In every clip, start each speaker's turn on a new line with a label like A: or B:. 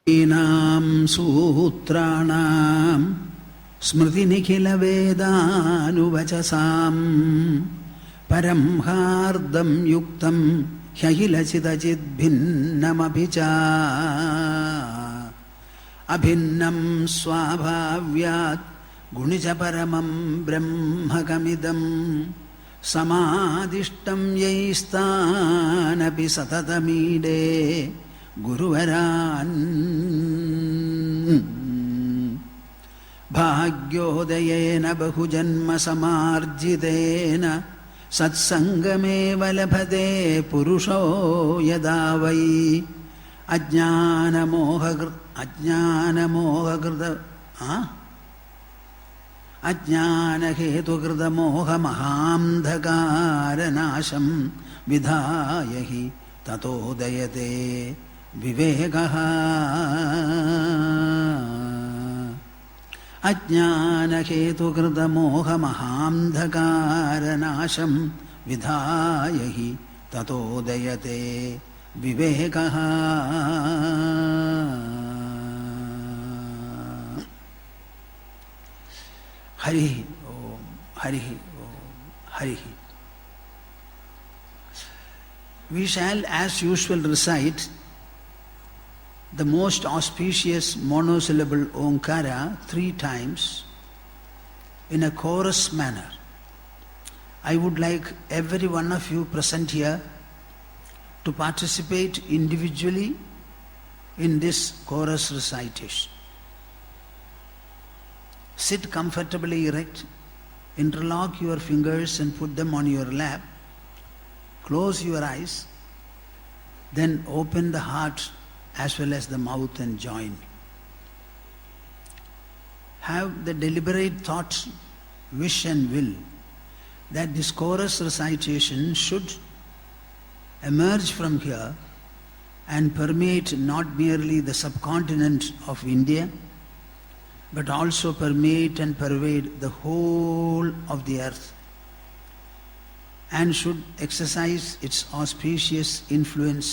A: ീനാം സൂത്രാണാം സ്മൃതിനിഖിലവേദാനുവചസാം പരം ഹാർദം യുക്തം ഹ്യഖിലചിതചിദ്ഭിന്നമഭിച അഭിന്നം സ്വാഭാവ്യാത് ഗുണിച പരമം ബ്രഹ്മകമിദം സമാദിഷ്ടം യൈസ്ഥാനപി സതതമീഡേ ഗുരുവരാൻ ഭാഗ്യോദയേന ബഹുജന്മസമാർജിതേന സത്സംഗമേവ ലഭതേ പുരുഷോ യദാ വൈ അജ്ഞാനഹേതുകൃതമോഹമഹാന്ധകാരനാശം വിധായ ഹി തതോദയതേ വിവേകഃ. അജ്ഞാനഹേതുകൃതമോഹമഹാന്ധകാരനാശം വിധായ ഹി തതോദയതേ വിവേകഃ. Hari Om Hari Om Hari. We shall as usual recite the most auspicious monosyllable Omkara 3 times in a chorus manner. I would like every one of you present here to participate individually in this chorus recitation. Sit comfortably erect, interlock your fingers and put them on your lap. Close your eyes, then open the heart as well as the mouth and join me. Have the deliberate thought, wish and will that this chorus recitation should emerge from here and permeate not merely the subcontinent of India, but also permeate and pervade the whole of the earth, and should exercise its auspicious influence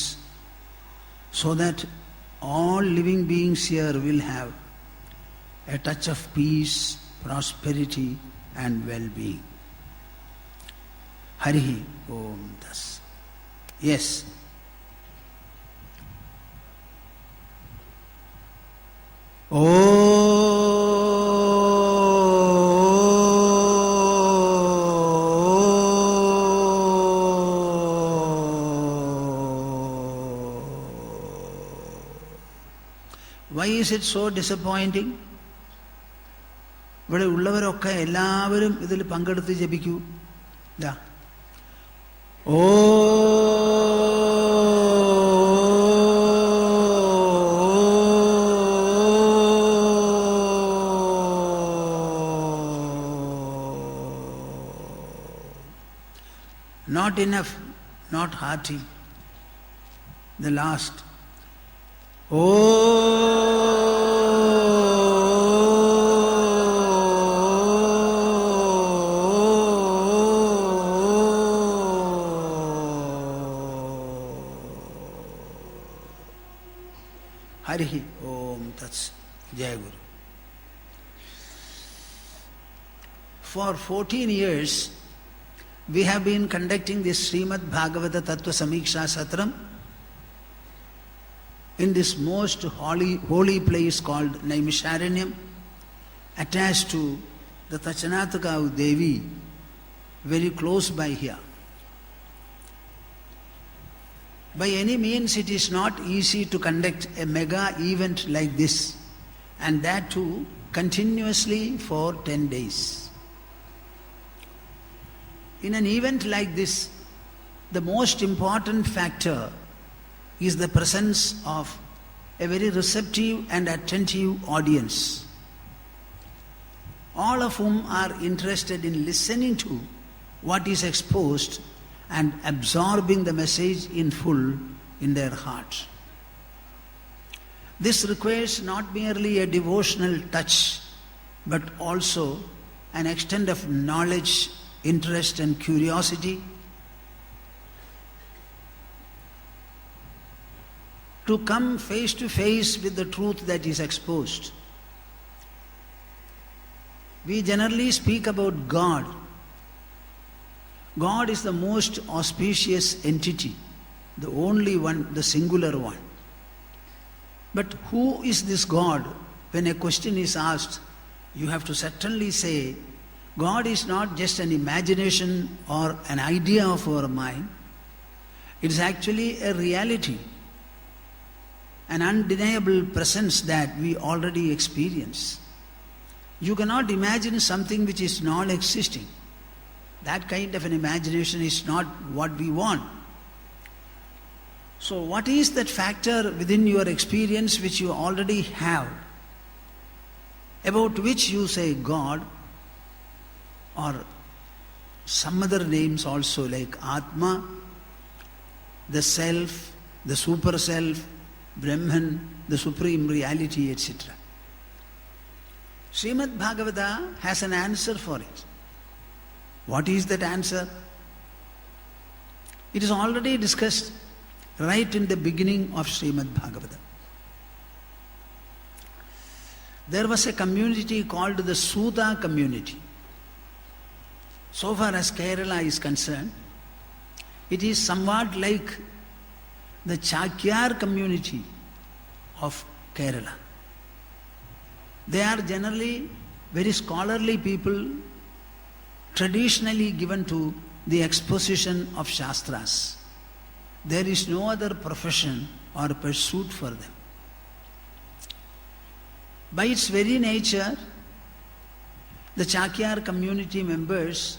A: so that all living beings here will have a touch of peace, prosperity and well-being. Hari Om Das. Yes. Why is it so disappointing? ഇവിടെ ഉള്ളവരൊക്കെ എല്ലാവരും ഇതിൽ പങ്കെടുത്ത് ജപിക്കൂ. ഓ not enough, not hearty. The last. Hari Om Tats. Jai Guru. For 14 years, we have been conducting this Srimad Bhagavata Tattva Samiksha Satram in this most holy place called Naimisharanyam, attached to the Tachanataka Devi, very close by here. By any means, it is not easy to conduct a mega event like this, and that too continuously for 10 days. In an event like this, the most important factor is the presence of a very receptive and attentive audience, all of whom are interested in listening to what is exposed and absorbing the message in full in their hearts. This requires not merely a devotional touch, but also an extent of knowledge, interest and curiosity to come face to face with the truth that is exposed. We generally speak about God. God is the most auspicious entity, the only one, the singular one. But who is this God? When a question is asked, you have to certainly say, God is not just an imagination or an idea of our mind. It is actually a reality, an undeniable presence that we already experience. You cannot imagine something which is non-existing. That kind of an imagination is not what we want. So what is that factor within your experience which you already have, about which you say God, or some other names also like Atma, the Self, the Super Self, Brahman, the Supreme Reality, etc. Srimad Bhagavata has an answer for it. What is that answer? It is already discussed right in the beginning of Srimad Bhagavata. There was a community called the Suta community. So far as Kerala is concerned, it is somewhat like the Chakyar community of Kerala. They are generally very scholarly people, traditionally given to the exposition of Shastras. There is no other profession or pursuit for them. By its very nature, the Chakyar community members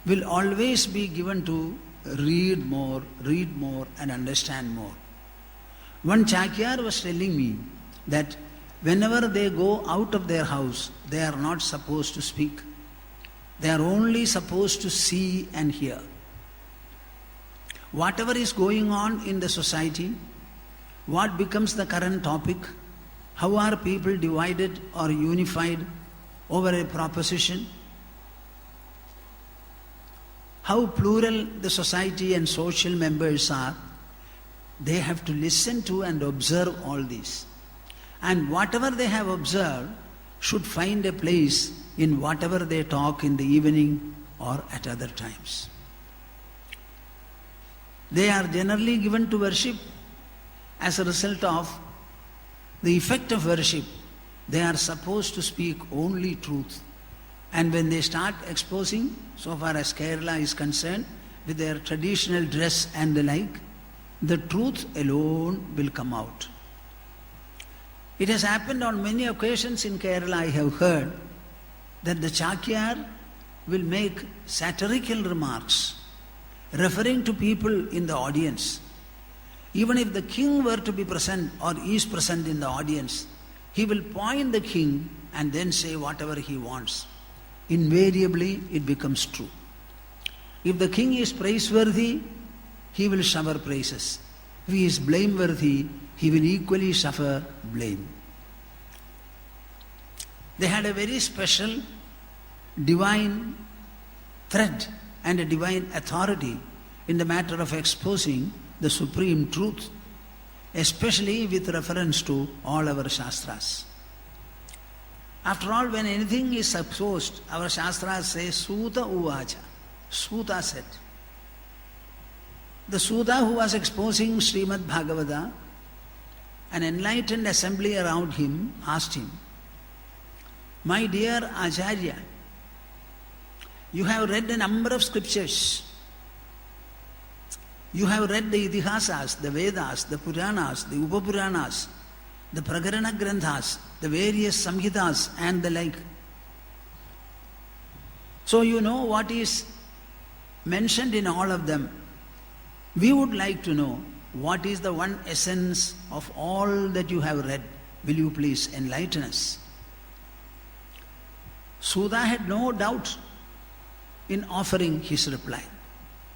A: will always be given to read more and understand more. One Chakyar was telling me that whenever they go out of their house, they are not supposed to speak. They are only supposed to see and hear. Whatever is going on in the society, what becomes the current topic, how are people divided or unified over a proposition, how plural the society and social members are, they have to listen to and observe all this. And whatever they have observed should find a place in whatever they talk in the evening or at other times. They are generally given to worship. As a result of the effect of worship, they are supposed to speak only truth. And when they start exposing, so far as Kerala is concerned, with their traditional dress and the like, the truth alone will come out. It has happened on many occasions in Kerala, I have heard, that the Chakyar will make satirical remarks referring to people in the audience. Even if the king were to be present or is present in the audience, he will point the king and then say whatever he wants. Invariably, it becomes true. If the king is praiseworthy, he will shower praises. If he is blameworthy, he will equally suffer blame. They had a very special divine thread and a divine authority in the matter of exposing the supreme truth, especially with reference to all our Shastras. After all, when anything is exposed, our Shastras say, Suta Uvacha. Suta said. The Suta who was exposing Srimad Bhagavata, an enlightened assembly around him asked him, My dear Acharya, you have read a number of scriptures. You have read the Idihasas, the Vedas, the Puranas, the Upapuranas, the Prakarana Granthas, the various Samhitas and the like. So you know what is mentioned in all of them. We would like to know what is the one essence of all that you have read. Will you please enlighten us? Suda had no doubt in offering his reply.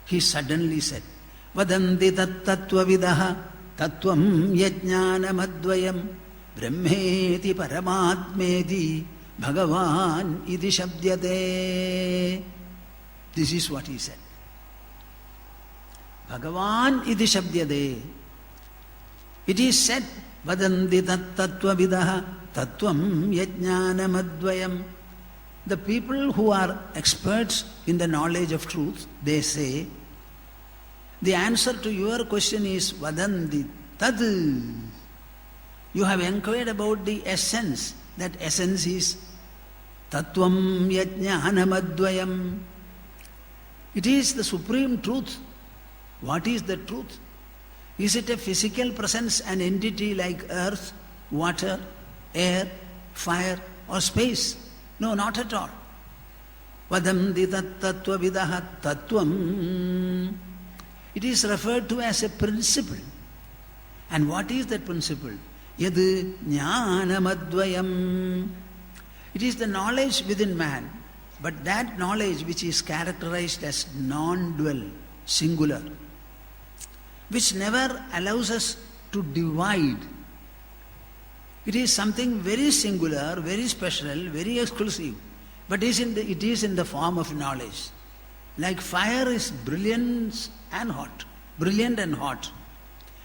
A: He suddenly said, Vadanti tattvavidaha tattvam yajnanamadvayam brahmeti paramatmeti bhagavan iti shabdyate. This is what he said. Bhagavan iti shabdyate. It is said, vadanti tattvavidaha tattvam yajnanamadvayam. The people who are experts in the knowledge of truth, they say, the answer to your question is vadanti tad. You have inquired about the essence. That essence is tattvam yajnanamadvayam. It is the supreme truth. What is the truth? Is it a physical presence, an entity like earth, water, air, fire or space? No, not at all. Vadamdi tattvavidaha tattvam. It is referred to as a principle. And what is that principle? Yad jnanamadvayam. It is the knowledge within man, but that knowledge which is characterized as non-dual, singular, which never allows us to divide. It is something very singular, very special, very exclusive, but it is in the form of knowledge. Like fire is brilliant and hot.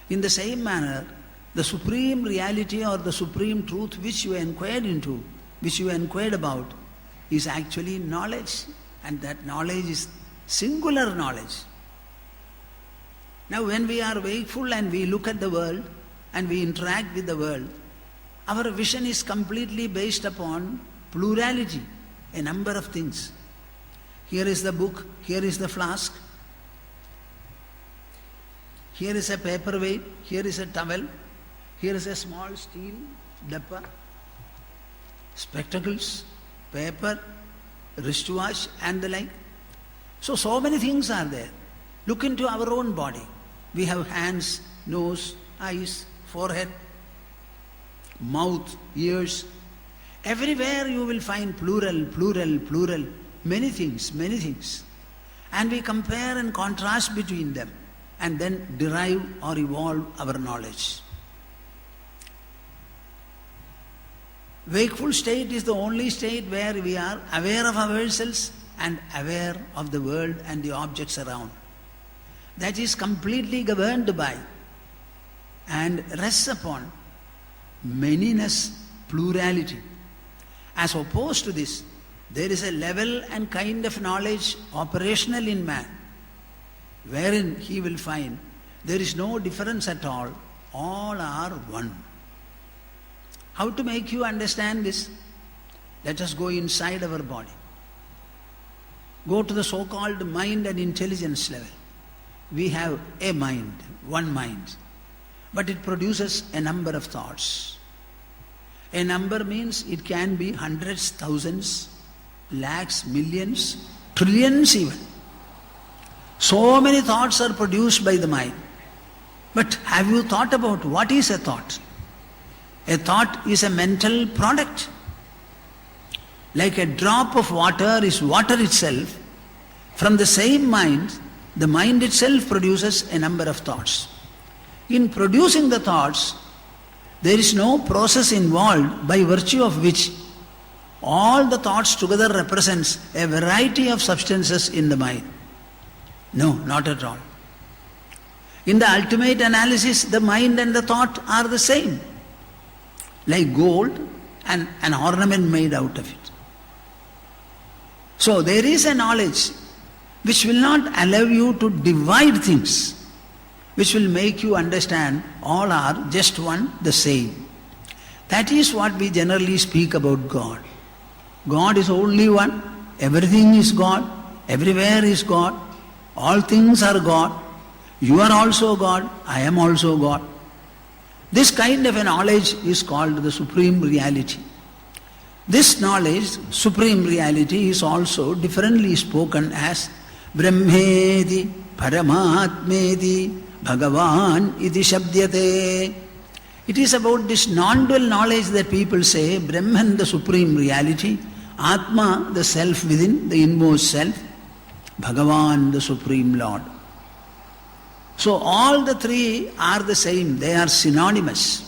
A: In the same manner, the supreme reality or the supreme truth which you inquired into, which you inquired about, is actually knowledge, and that knowledge is singular knowledge. Now when we are wakeful and we look at the world and we interact with the world, our vision is completely based upon plurality, a number of things. Here is the book, here is the flask, here is a paperweight, here is a towel, here is a small steel dappa, spectacles, paper, wristwatch and the like. So many things are there. Look into our own body. We have hands, nose, eyes, forehead, mouth, ears. Everywhere you will find plural, many things. And we compare and contrast between them and then derive or evolve our knowledge. Wakeful state is the only state where we are aware of ourselves and aware of the world and the objects around. That is completely governed by and rests upon manyness, plurality. As opposed to this, there is a level and kind of knowledge operational in man, wherein he will find there is no difference at all are one. How to make you understand this? Let us go inside our body. Go to the so-called mind and intelligence level. We have a mind, one mind, but it produces a number of thoughts. A number means it can be hundreds, thousands, lakhs, millions, trillions even. So many thoughts are produced by the mind. But have you thought about what is a thought? A thought is a mental product. Like a drop of water is water itself. From the same mind, the mind itself produces a number of thoughts. In producing the thoughts, there is no process involved by virtue of which all the thoughts together represents a variety of substances in the mind. No, not at all. In the ultimate analysis, the mind and the thought are the same, like gold and an ornament made out of it. So there is a knowledge which will not allow you to divide things, which will make you understand all are just one, the same. That is what we generally speak about God. God is only one, everything is God, everywhere is God, all things are God, you are also God, I am also God. This kind of a knowledge is called the supreme reality. This knowledge, supreme reality, is also differently spoken as Brahmedi, Paramatmedi, Bhagavan iti shabdyate. It is about this non-dual knowledge that people say Brahman, the supreme reality, Atma, the self within, the inmost self, Bhagavan, the supreme Lord. So all the three are the same, they are synonymous.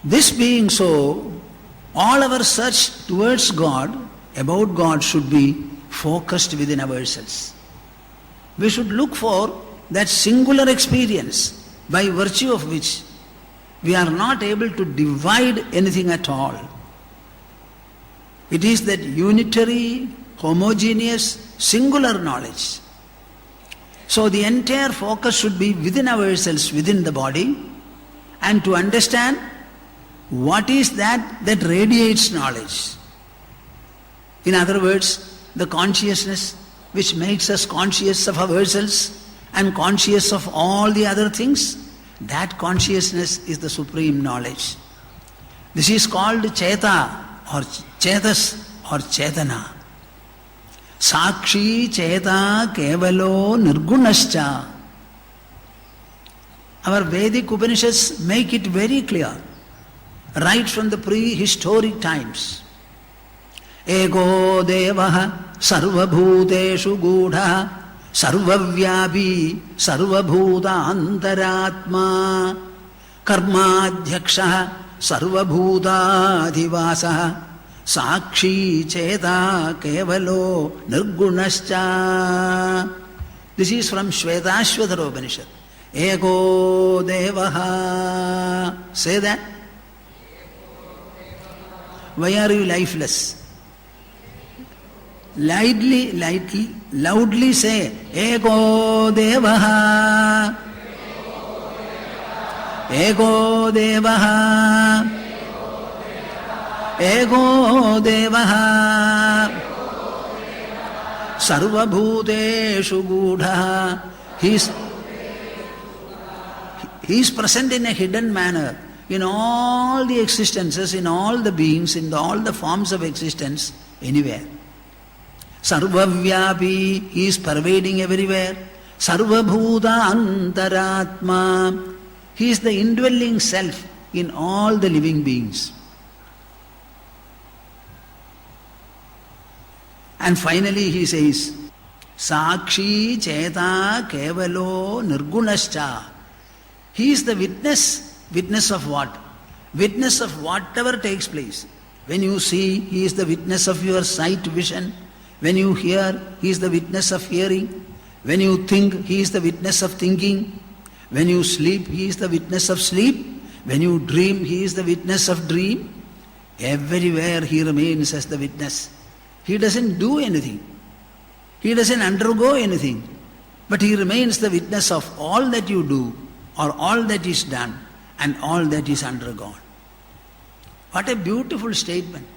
A: This being so, all our search towards God, about God, should be focused within ourselves. We should look for that singular experience, by virtue of which we are not able to divide anything at all. It is that unitary, homogeneous, singular knowledge. So the entire focus should be within ourselves, within the body, and to understand what is that radiates knowledge. In other words, the consciousness which makes us conscious of ourselves and conscious of all the other things, that consciousness is the supreme knowledge. This is called Cheta or Chetas or Chetana. Sakshi Cheta Kevalo Nirgunascha. Our Vedic Upanishads make it very clear, right from the prehistoric times. Ego Devaha Sarvabhuteshu Gudha Sarvavyapi Sarvabhuta Antaratma Karmadhyaksha Sarvabhuta Adhivasa Sakshi Cheta Kevalo Nirgunascha. This is from Shvetashvatara Upanishad. Ego Devaha. Say that. Why are you lifeless? Loudly say, Ego Devaha. Ego Devaha. Ego Devaha. Sarva Bhuteshu Gudha. He is present in a hidden manner in all the existences, in all the beings, in all the forms of existence, anywhere. Sarvavyapi, he is pervading everywhere. Sarvabhuta Antaratma, he is the indwelling self in all the living beings. And finally he says, Sakshi Cheta Kevalo Nirgunascha. He is the witness. Witness of what? Witness of whatever takes place. When you see, he is the witness of your sight, vision. When you hear, he is the witness of hearing. When you think, he is the witness of thinking. When you sleep, he is the witness of sleep. When you dream, he is the witness of dream. Everywhere he remains as the witness. He doesn't do anything. He doesn't undergo anything. But he remains the witness of all that you do, or all that is done, and all that is undergone. What a beautiful statement.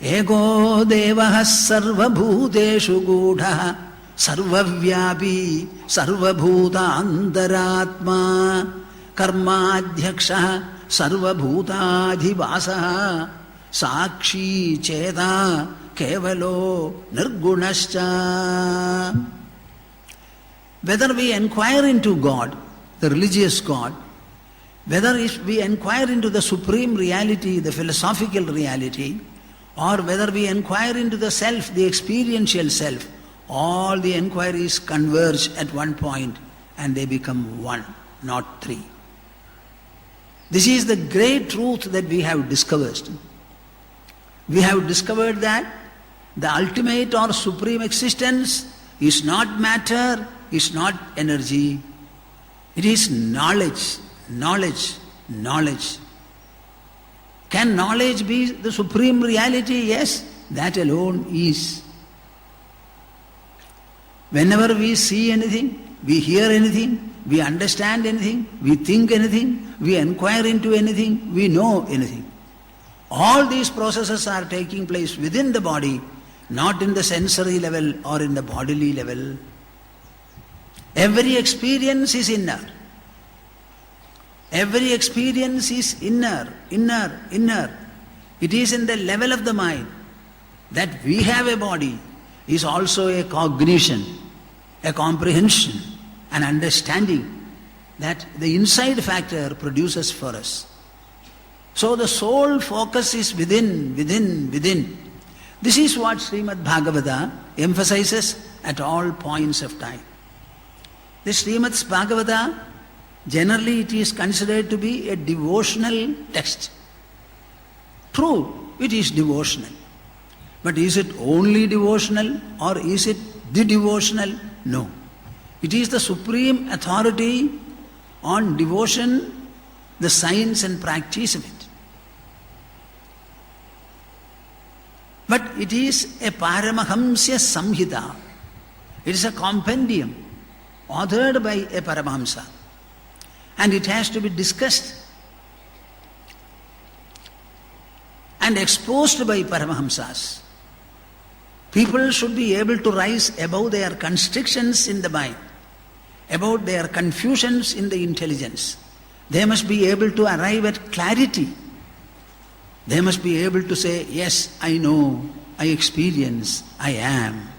A: Ego Devaha Sarva Bhuteshu Gudha Sarvavyapi Sarvabhuta Antaratma Karmadhyaksha Sarvabhuta Adhivasa Sakshi Cheta Kevalo Nirgunascha. Whether we inquire into God, the religious God, whether we inquire into the supreme reality, the philosophical reality, or whether we inquire into the self, the experiential self, all the inquiries converge at one point and they become one, not three. This is the great truth that we have discovered. We have discovered that the ultimate or supreme existence is not matter, is not energy. It is knowledge, knowledge, knowledge. Can knowledge be the supreme reality? Yes, that alone is. Whenever we see anything, we hear anything, we understand anything, we think anything, we inquire into anything, we know anything. All these processes are taking place within the body, not in the sensory level or in the bodily level. Every experience is inner. Every experience is inner. It is in the level of the mind. That we have a body is also a cognition, a comprehension, an understanding that the inside factor produces for us. So the sole focus is within. This is what Srimad Bhagavata emphasizes at all points of time. The Srimad Bhagavata, generally it is considered to be a devotional text. True, it is devotional. But is it only devotional or is it the devotional? No. It is the supreme authority on devotion, the science and practice of it. But it is a Paramahamsya Samhita. It is a compendium authored by a Paramahamsa. And it has to be discussed and exposed by Paramahamsas. People should be able to rise above their constrictions in the mind, about their confusions in the intelligence. They must be able to arrive at clarity. They must be able to say, yes, I know, I experience, I am.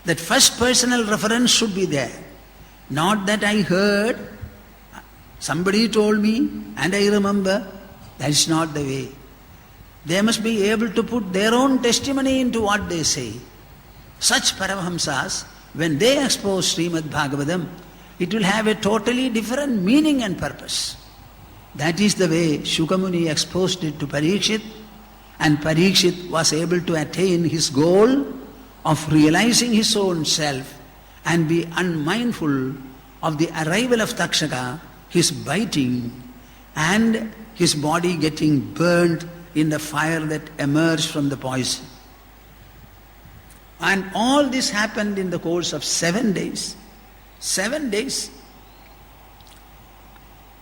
A: That first personal reference should be there. Not that I heard, somebody told me, and I remember. That is not the way. They must be able to put their own testimony into what they say. Such Paramahamsas, when they expose Srimad Bhagavatam, it will have a totally different meaning and purpose. That is the way Shukamuni exposed it to Parikshit, and Parikshit was able to attain his goal of realizing his own self and be unmindful of the arrival of Takshaka, his biting, and his body getting burnt in the fire that emerged from the poison. And all this happened in the course of 7 days. 7 days.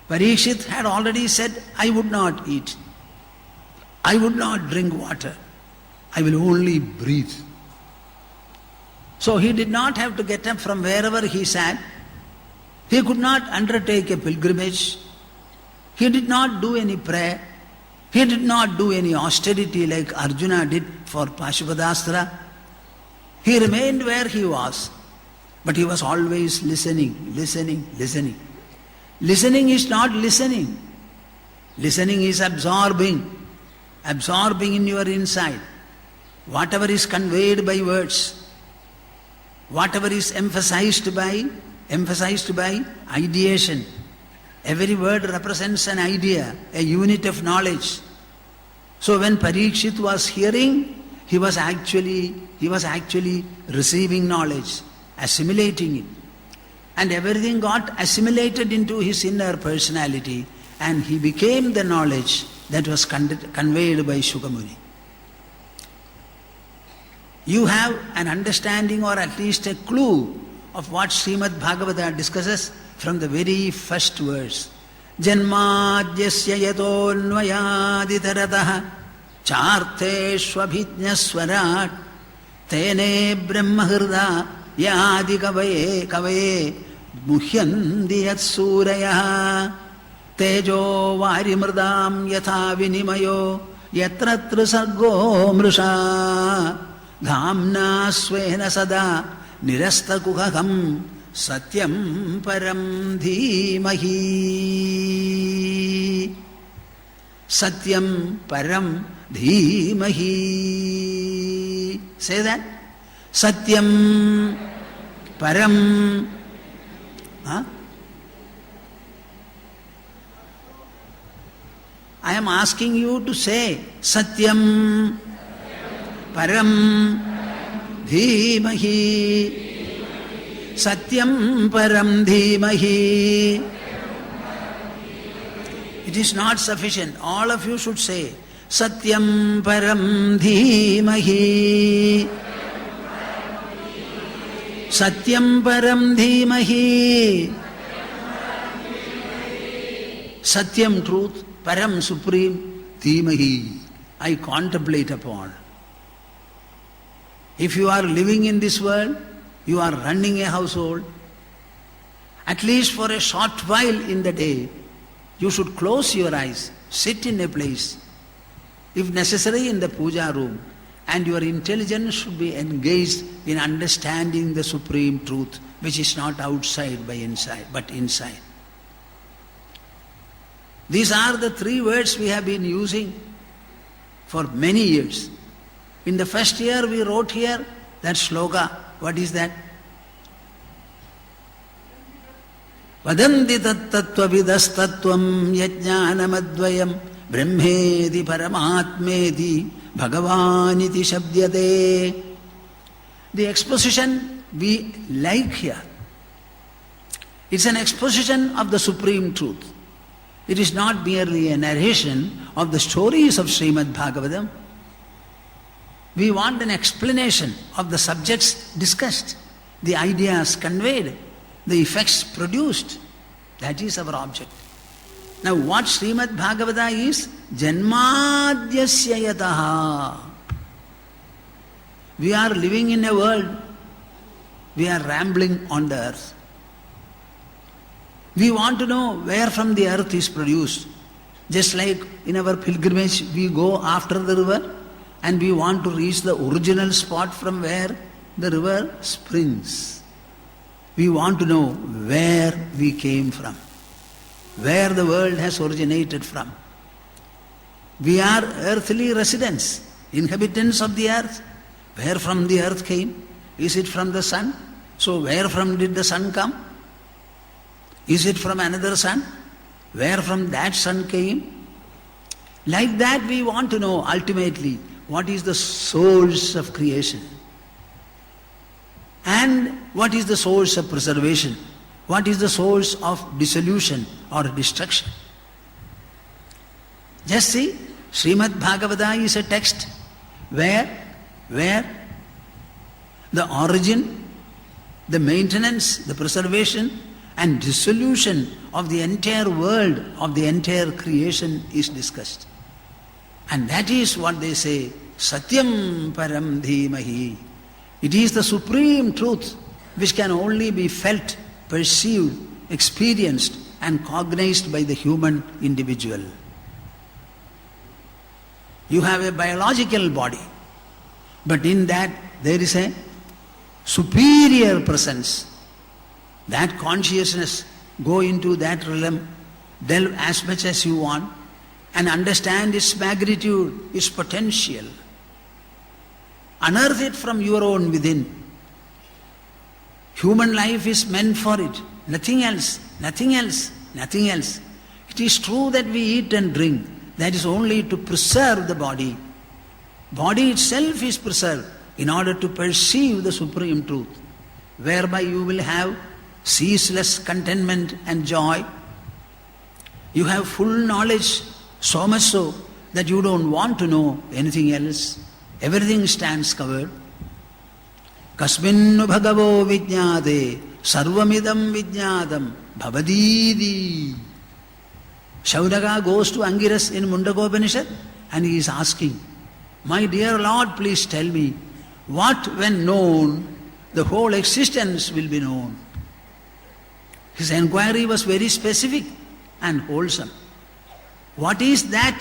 A: Parikshit had already said, I would not eat. I would not drink water. I will only breathe. So he did not have to get up from wherever he sat. He could not undertake a pilgrimage. He did not do any prayer. He did not do any austerity like Arjuna did for Pashupadastra. He remained where he was, but he was always listening, listening, listening. Listening is not listening. Listening is absorbing in your inside. Whatever is conveyed by words, whatever is emphasized by ideation. Every word represents an idea, a unit of knowledge. So when Parikshit was hearing, he was actually receiving knowledge, assimilating it. And everything got assimilated into his inner personality, and he became the knowledge that was conveyed by Shukamuni. You have an understanding or at least a clue of what Srimad Bhagavata discusses from the very first verse. Janmadhyasya yatonvayaditaratah chartheshvabhijñaswarat tene brahmahirda yadi kavaye muhyandi yatsurayah tejo varimrdam yatha vinimayo yatratra sargo mrusha dhamna svena sada nirastakuham satyam param dhimahi. Satyam param dhimahi. Say that. Satyam param. I am asking you to say Satyam param dhimahi. Satyam param dhimahi. It is not sufficient. All of you should say Satyam param dhimahi. Satyam param dhimahi. Satyam, truth, param, supreme, dhimahi, I contemplate upon. If you are living in this world, you are running a household, at least for a short while in the day, you should close your eyes, sit in a place, if necessary in the puja room, and your intelligence should be engaged in understanding the supreme truth, which is not outside but inside. These are the 3 words we have been using for many years. In the first year we wrote here that shloka. What is that? Vadanti tattva vidastatvam yajnanamadvayam brahmedi paramatmedi bhagavaniti shabdyate. The exposition we like here. It's an exposition of the supreme truth. It is not merely a narration of the stories of Srimad Bhagavatam. We want an explanation of the subjects discussed, the ideas conveyed, the effects produced. That is our object. Now what Srimad Bhagavata is? Janmadyasya yataha. We are living in a world, we are rambling on the earth. We want to know where from the earth is produced. Just like in our pilgrimage, we go after the river and we want to reach the original spot from where the river springs. We want to know where we came from, where the world has originated from. We are earthly residents, inhabitants of the earth. Where from the earth came? Is it from the sun? So where from did the sun come? Is it from another sun? Where from that sun came? Like that we want to know ultimately what is the source of creation and what is the source of preservation, what is the source of dissolution or destruction. Just see, Srimad Bhagavata is a text where the origin, the maintenance, the preservation and dissolution of the entire world, of the entire creation is discussed. And that is what they say, Satyam Param Dhimahi. It is the supreme truth which can only be felt, perceived, experienced and cognized by the human individual. You have a biological body, but in that there is a superior presence. That consciousness, go into that realm, delve as much as you want and understand its magnitude, its potential. Unearth it from your own within. Human life is meant for it, nothing else, nothing else, nothing else. It is true that we eat and drink, that is only to preserve the body. Body itself is preserved in order to perceive the supreme truth, whereby you will have ceaseless contentment and joy. You have full knowledge, so much so that you don't want to know anything else. Everything stands covered. Kasminnu bhagavo vijñāte sarvamidam vijñātam bhavadīdi. Shaunaka goes to Angiras in Mundakopanishad and he is asking, my dear Lord, please tell me, what when known, the whole existence will be known. His enquiry was very specific and wholesome. What is that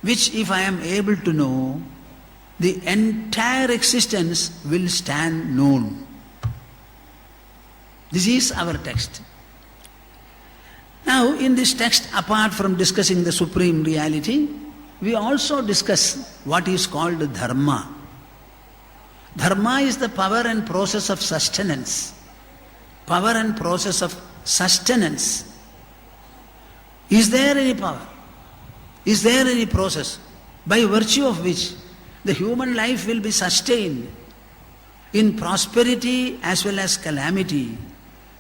A: which if I am able to know, the entire existence will stand known? This is our text. Now in this text, apart from discussing the supreme reality, we also discuss what is called dharma. Dharma is the power and process of sustenance. Power and process of sustenance. Is there any power? Is there any process by virtue of which the human life will be sustained in prosperity as well as calamity,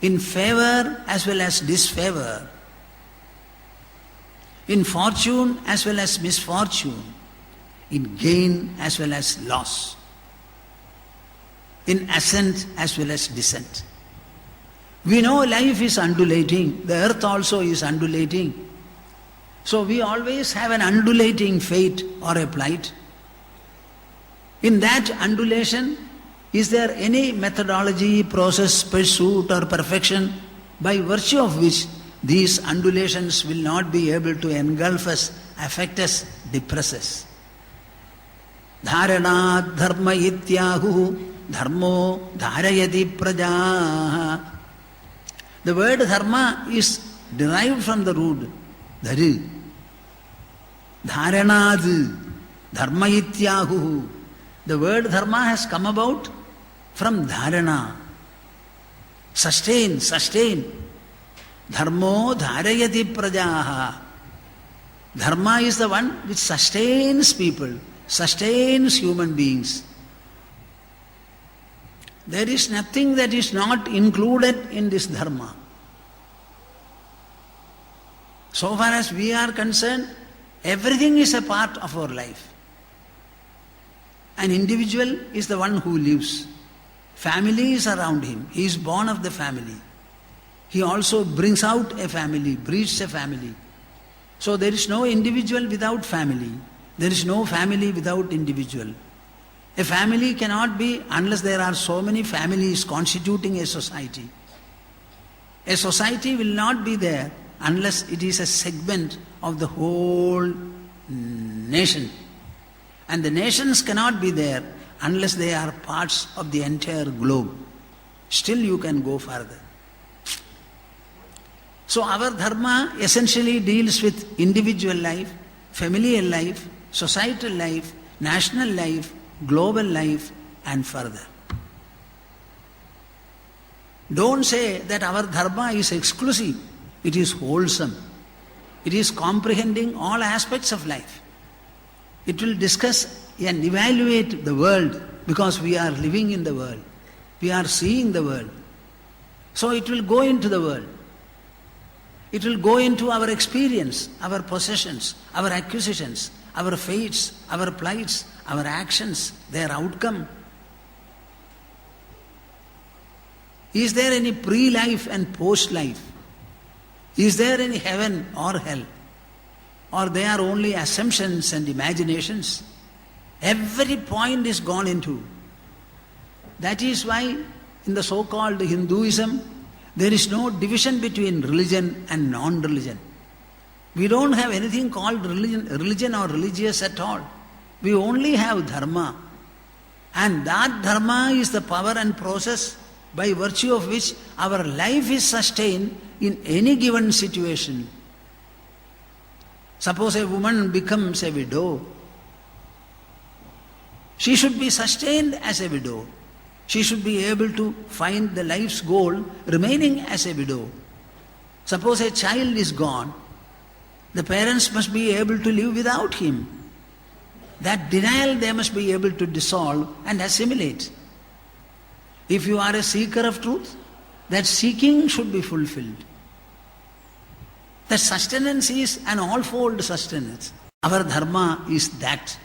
A: in favor as well as disfavor, in fortune as well as misfortune, in gain as well as loss, in ascent as well as descent? We know life is undulating, the earth also is undulating. So we always have an undulating fate or a plight. In that undulation, is there any methodology, process, pursuit or perfection by virtue of which these undulations will not be able to engulf us, affect us, depress us? Dharanat dharma ityahu dharmo dharayati prajaha. The word dharma is derived from the root dhari. Dharanad dharma ityahu. The word dharma has come about from dharana. Sustain, sustain. Dharmo dharayati prajaha. Dharma is the one which sustains people, sustains human beings. There is nothing that is not included in this dharma. So far as we are concerned, everything is a part of our life. An individual is the one who lives. Family is around him. He is born of the family. He also brings out a family, breeds a family. So there is no individual without family. There is no family without individual. A family cannot be unless there are so many families constituting a society. A society will not be there unless it is a segment of the whole nation. And the nations cannot be there unless they are parts of the entire globe. Still you can go further. So our dharma essentially deals with individual life, familial life, societal life, national life, global life, and further. Don't say that our dharma is exclusive. It is wholesome. It is comprehending all aspects of life. It will discuss and evaluate the world because we are living in the world. We are seeing the world. So it will go into the world. It will go into our experience, our possessions, our acquisitions, our fates, our plights, our actions, their outcome. Is there any pre-life and post-life? Is there any heaven or hell? Or they are only assumptions and imaginations? Every point is gone into. That is why in the so-called Hinduism, there is no division between religion and non-religion. We don't have anything called religion or religious at all. We only have dharma. And that dharma is the power and process by virtue of which our life is sustained in any given situation. Suppose a woman becomes a widow. She should be sustained as a widow. She should be able to find the life's goal remaining as a widow. Suppose a child is gone, the parents must be able to live without him. That denial they must be able to dissolve and assimilate. If you are a seeker of truth, that seeking should be fulfilled. That sustenance is an all-fold sustenance. Our dharma is that.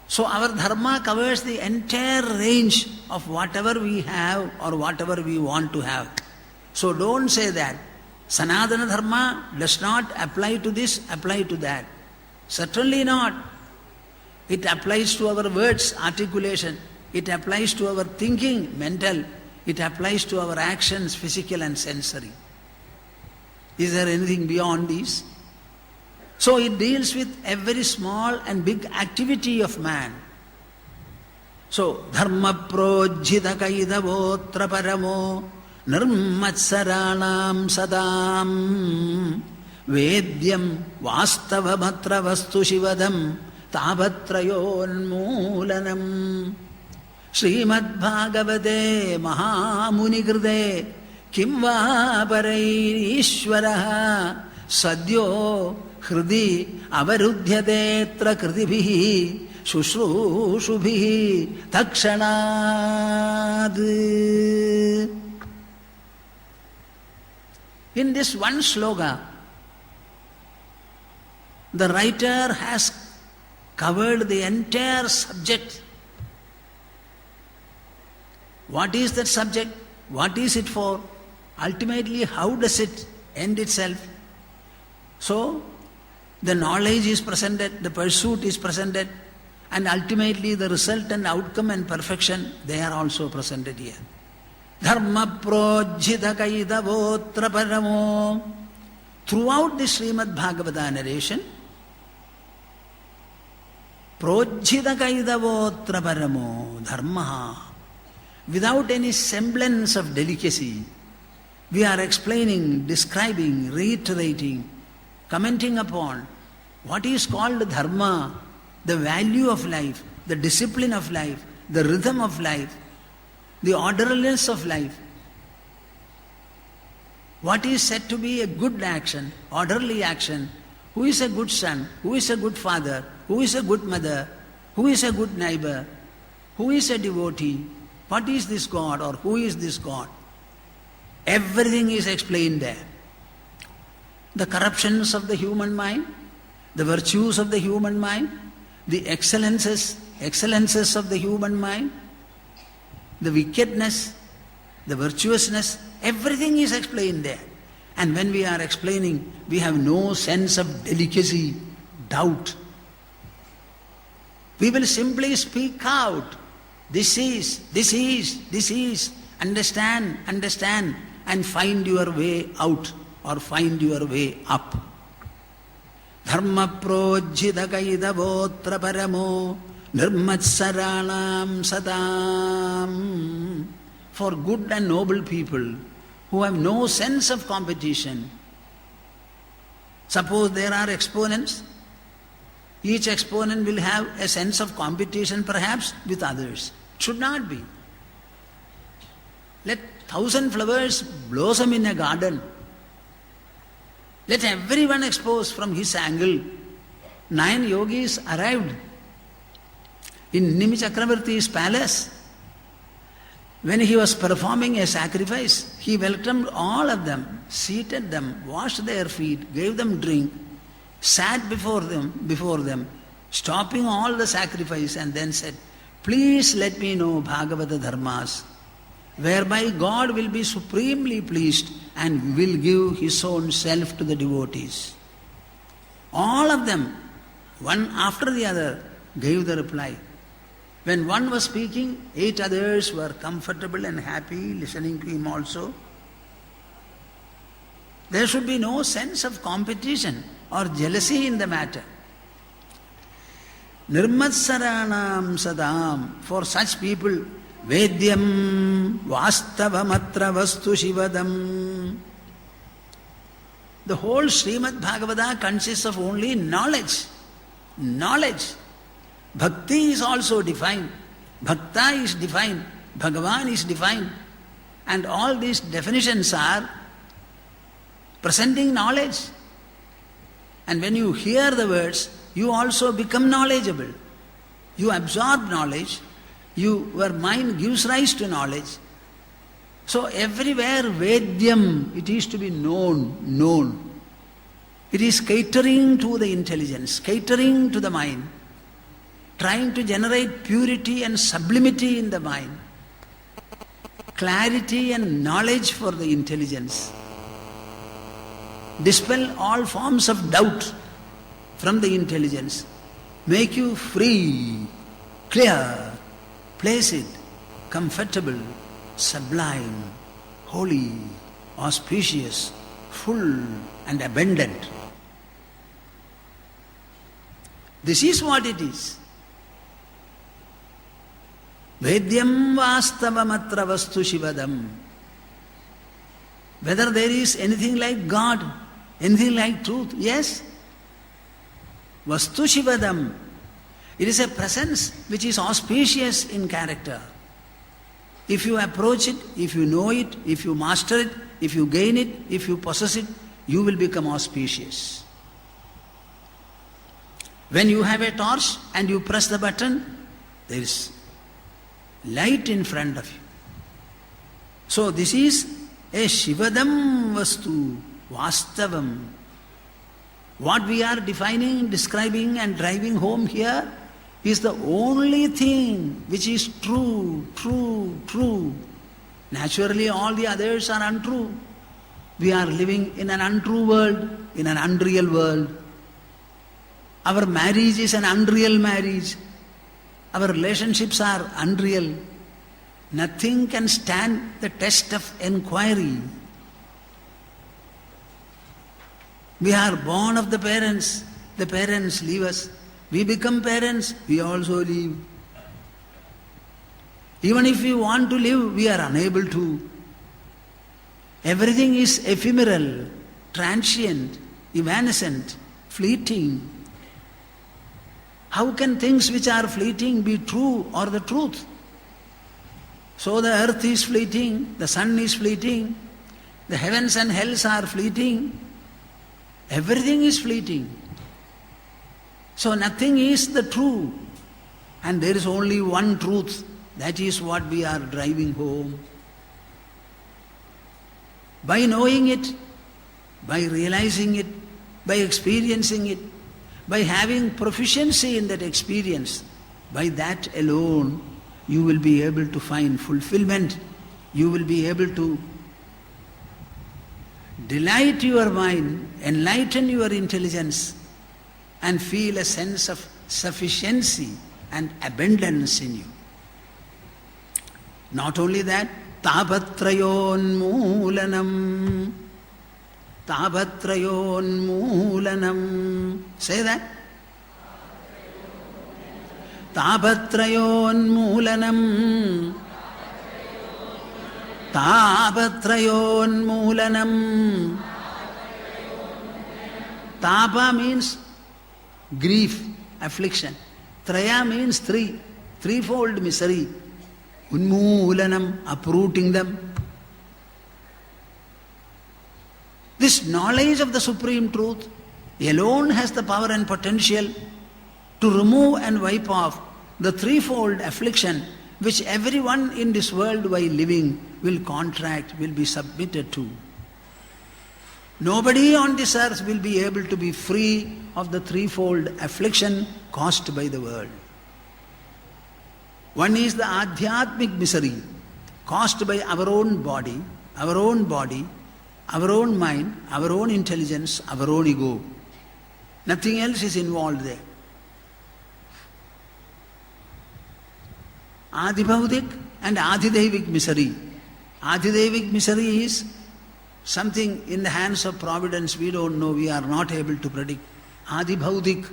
A: So our dharma covers the entire range of whatever we have or whatever we want to have. So don't say that Sanatana dharma does not apply to this, apply to that. Certainly not. It applies to our words, articulation. It applies to our thinking, mental. It applies to our actions, physical and sensory. Is there anything beyond these? So it deals with every small and big activity of man. So, dharma projhita kaidavotra paramo nirmatsaranam sadam vedyam vastavamatra vastu shivadam tabatrayonmoolanam Srimad Bhagavate Mahamuni Kim va parai Ishvaraha Sadyo Hridi Avarudhyadetra Kritibhihi Shushrushubihi Takshanad. In this one sloga, the writer has covered the entire subject. What is that subject? What is it for? Ultimately, how does it end itself? So, the knowledge is presented, the pursuit is presented, and ultimately the result and outcome and perfection, they are also presented here. Dharma projhita kaidavotra paramo. Throughout the Srimad Bhagavata narration, projhita kaidavotra paramo dharma. Without any semblance of delicacy, we are explaining, describing, reiterating, commenting upon what is called dharma, the value of life, the discipline of life, the rhythm of life, the orderliness of life. What is said to be a good action, orderly action? Who is a good son? Who is a good father? Who is a good mother? Who is a good neighbor? Who is a devotee? What is this God or who is this God? Everything is explained there. the corruptions of the human mind, the virtues of the human mind, the excellences of the human mind, the wickedness, the virtuousness, everything is explained there. And when we are explaining, we have no sense of delicacy, doubt. We will simply speak out. This is, understand, and find your way out or find your way up. Dharma projhita kaidavotra paramo nirmatsaranam sadam. For good and noble people who have no sense of competition. Suppose there are exponents. Each exponent will have a sense of competition perhaps with others. It should not be. Let 1,000 flowers blossom in a garden. Let everyone expose from his angle. 9 yogis arrived in Nimi Chakravarti's palace. When he was performing a sacrifice, he welcomed all of them, seated them, washed their feet, gave them drink, sat before them, stopping all the sacrifice, and then said, "Please let me know Bhagavata dharmas, whereby God will be supremely pleased and will give His own self to the devotees." All of them, one after the other, gave the reply. When one was speaking, 8 others were comfortable and happy listening to him also. There should be no sense of competition or jealousy in the matter. Nirmatsaranam sadam. For such people, Vedyam vastavamatra vastu shivadam. The whole Srimad Bhagavata consists of only knowledge. Knowledge. Bhakti is also defined. Bhakta is defined. Bhagavan is defined. And all these definitions are presenting knowledge. And when you hear the words, you also become knowledgeable. You absorb knowledge. Your mind gives rise to knowledge. So everywhere Vedyam, it is to be known. It is catering to the intelligence, catering to the mind, trying to generate purity and sublimity in the mind, clarity and knowledge for the intelligence. Dispel all forms of doubt from the intelligence. Make you free, clear, placid, comfortable, sublime, holy, auspicious, full and abundant. This is what it is. Vedyam vastavamatra vastu shivadam. Whether there is anything like God, anything like truth, yes. Vastu shivadam. It is a presence which is auspicious in character. If you approach it, if you know it, if you master it, if you gain it, if you possess it, you will become auspicious. When you have a torch and you press the button, there is light in front of you. So this is a Shivadam Vastu, Vastavam. What we are defining, describing and driving home here is the only thing which is true. Naturally all the others are untrue. We are living in an untrue world, in an unreal world. Our marriage is an unreal marriage. Our relationships are unreal. Nothing can stand the test of inquiry. We are born of the parents leave us. We become parents, we also leave. Even if we want to live, we are unable to. Everything is ephemeral, transient, evanescent, fleeting. How can things which are fleeting be true or the truth? So the earth is fleeting, the sun is fleeting, the heavens and hells are fleeting, everything is fleeting. So nothing is the true, and there is only one truth. That is what we are driving home. By knowing it, by realizing it, by experiencing it, by having proficiency in that experience, by that alone you will be able to find fulfillment. You will be able to delight your mind, enlighten your intelligence, and feel a sense of sufficiency and abundance in you. Not only that, tapatrayonmoolanam. Tapatrayonmoolanam. Say that. Tapatrayonmoolanam. Tapatrayonmoolanam. Tapa means grief, affliction. Traya means three, threefold misery. Unmoolanam, uprooting them. This knowledge of the Supreme Truth alone has the power and potential to remove and wipe off the threefold affliction which everyone in this world while living will contract, will be submitted to. Nobody on this earth will be able to be free of the threefold affliction caused by the world. One is the adhyatmic misery caused by our own body, our own mind, our own intelligence, our own ego. Nothing else is involved there. Adibhaudik and Adhidevic misery. Adhidevic misery is something in the hands of providence we don't know, we are not able to predict. Adibhaudik,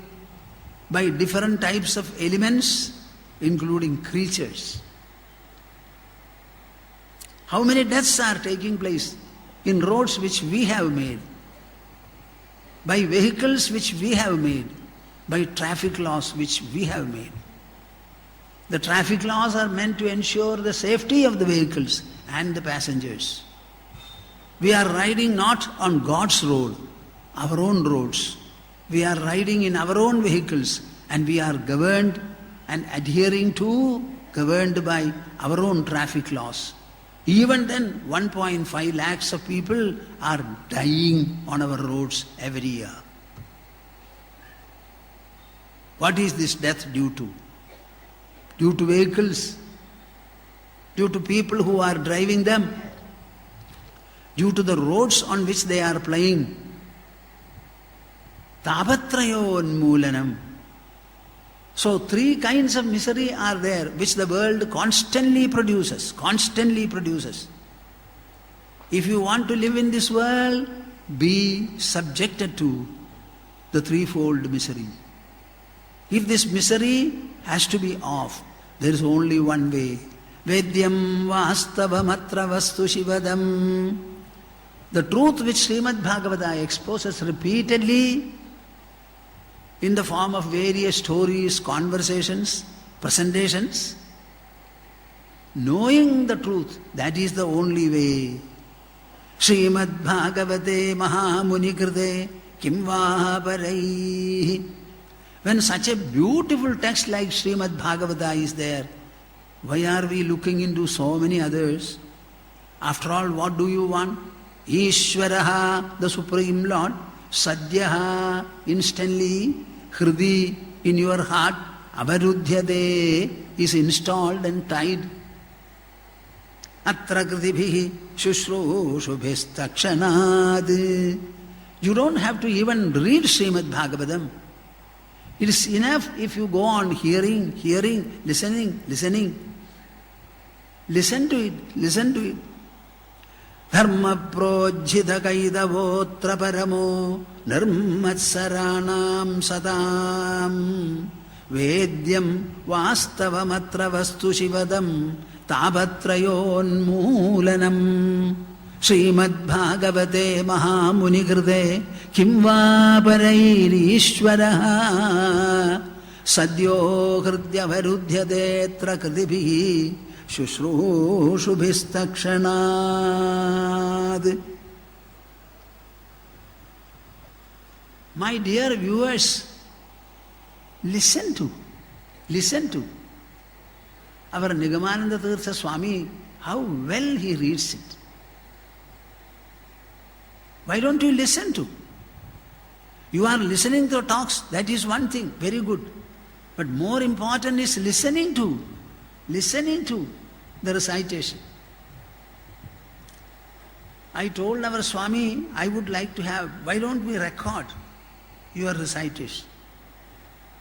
A: by different types of elements, including creatures. How many deaths are taking place in roads which we have made, by vehicles which we have made, by traffic laws which we have made. The traffic laws are meant to ensure the safety of the vehicles and the passengers. We are riding not on God's road, our own roads. We are riding in our own vehicles and we are governed and governed by our own traffic laws. Even then, 1.5 lakhs of people are dying on our roads every year. What is this death due to? Due to vehicles, due to people who are driving them, due to the roads on which they are plying. Tapatrayonmoolanam. So three kinds of misery are there which the world constantly produces. If you want to live in this world, be subjected to the threefold misery. If this misery has to be off, there is only one way. Vedyam vastavamatra vastu shivadam. The truth which Srimad Bhagavata exposes repeatedly in the form of various stories, conversations, presentations. Knowing the truth, that is the only way. Srimad Bhagavate Mahamuni Krite Kim va parai. When such a beautiful text like Srimad Bhagavata is there, why are we looking into so many others? After all, what do you want? Ishvaraha, the Supreme Lord, Sadhyaha, instantly, Hridi, in your heart, Avarudhyade, is installed and tied. Atra kritibhihi shushrooshubhistakshanad. You don't have to even read Srimad Bhagavatam. It is enough if you go on hearing, listening. Listen to it. Dharma projhita kaidavotra paramo nirmatsaranam satam vedyam vastavamatra vastu shivadam tapatrayonmoolanam Srimad Bhagavate Mahamuni Krite Kim va parairishvaraha Sadyo hridya varudhyadetra kritibhihi Shushrooshubhistakshanad. My dear viewers, listen to our Nigamananda Tirtha Swami, how well he reads it. Why don't you listen to? You are listening to talks, that is one thing, very good. But more important is listening to the recitation. I told our Swami, I would like to have, why don't we record your recitation?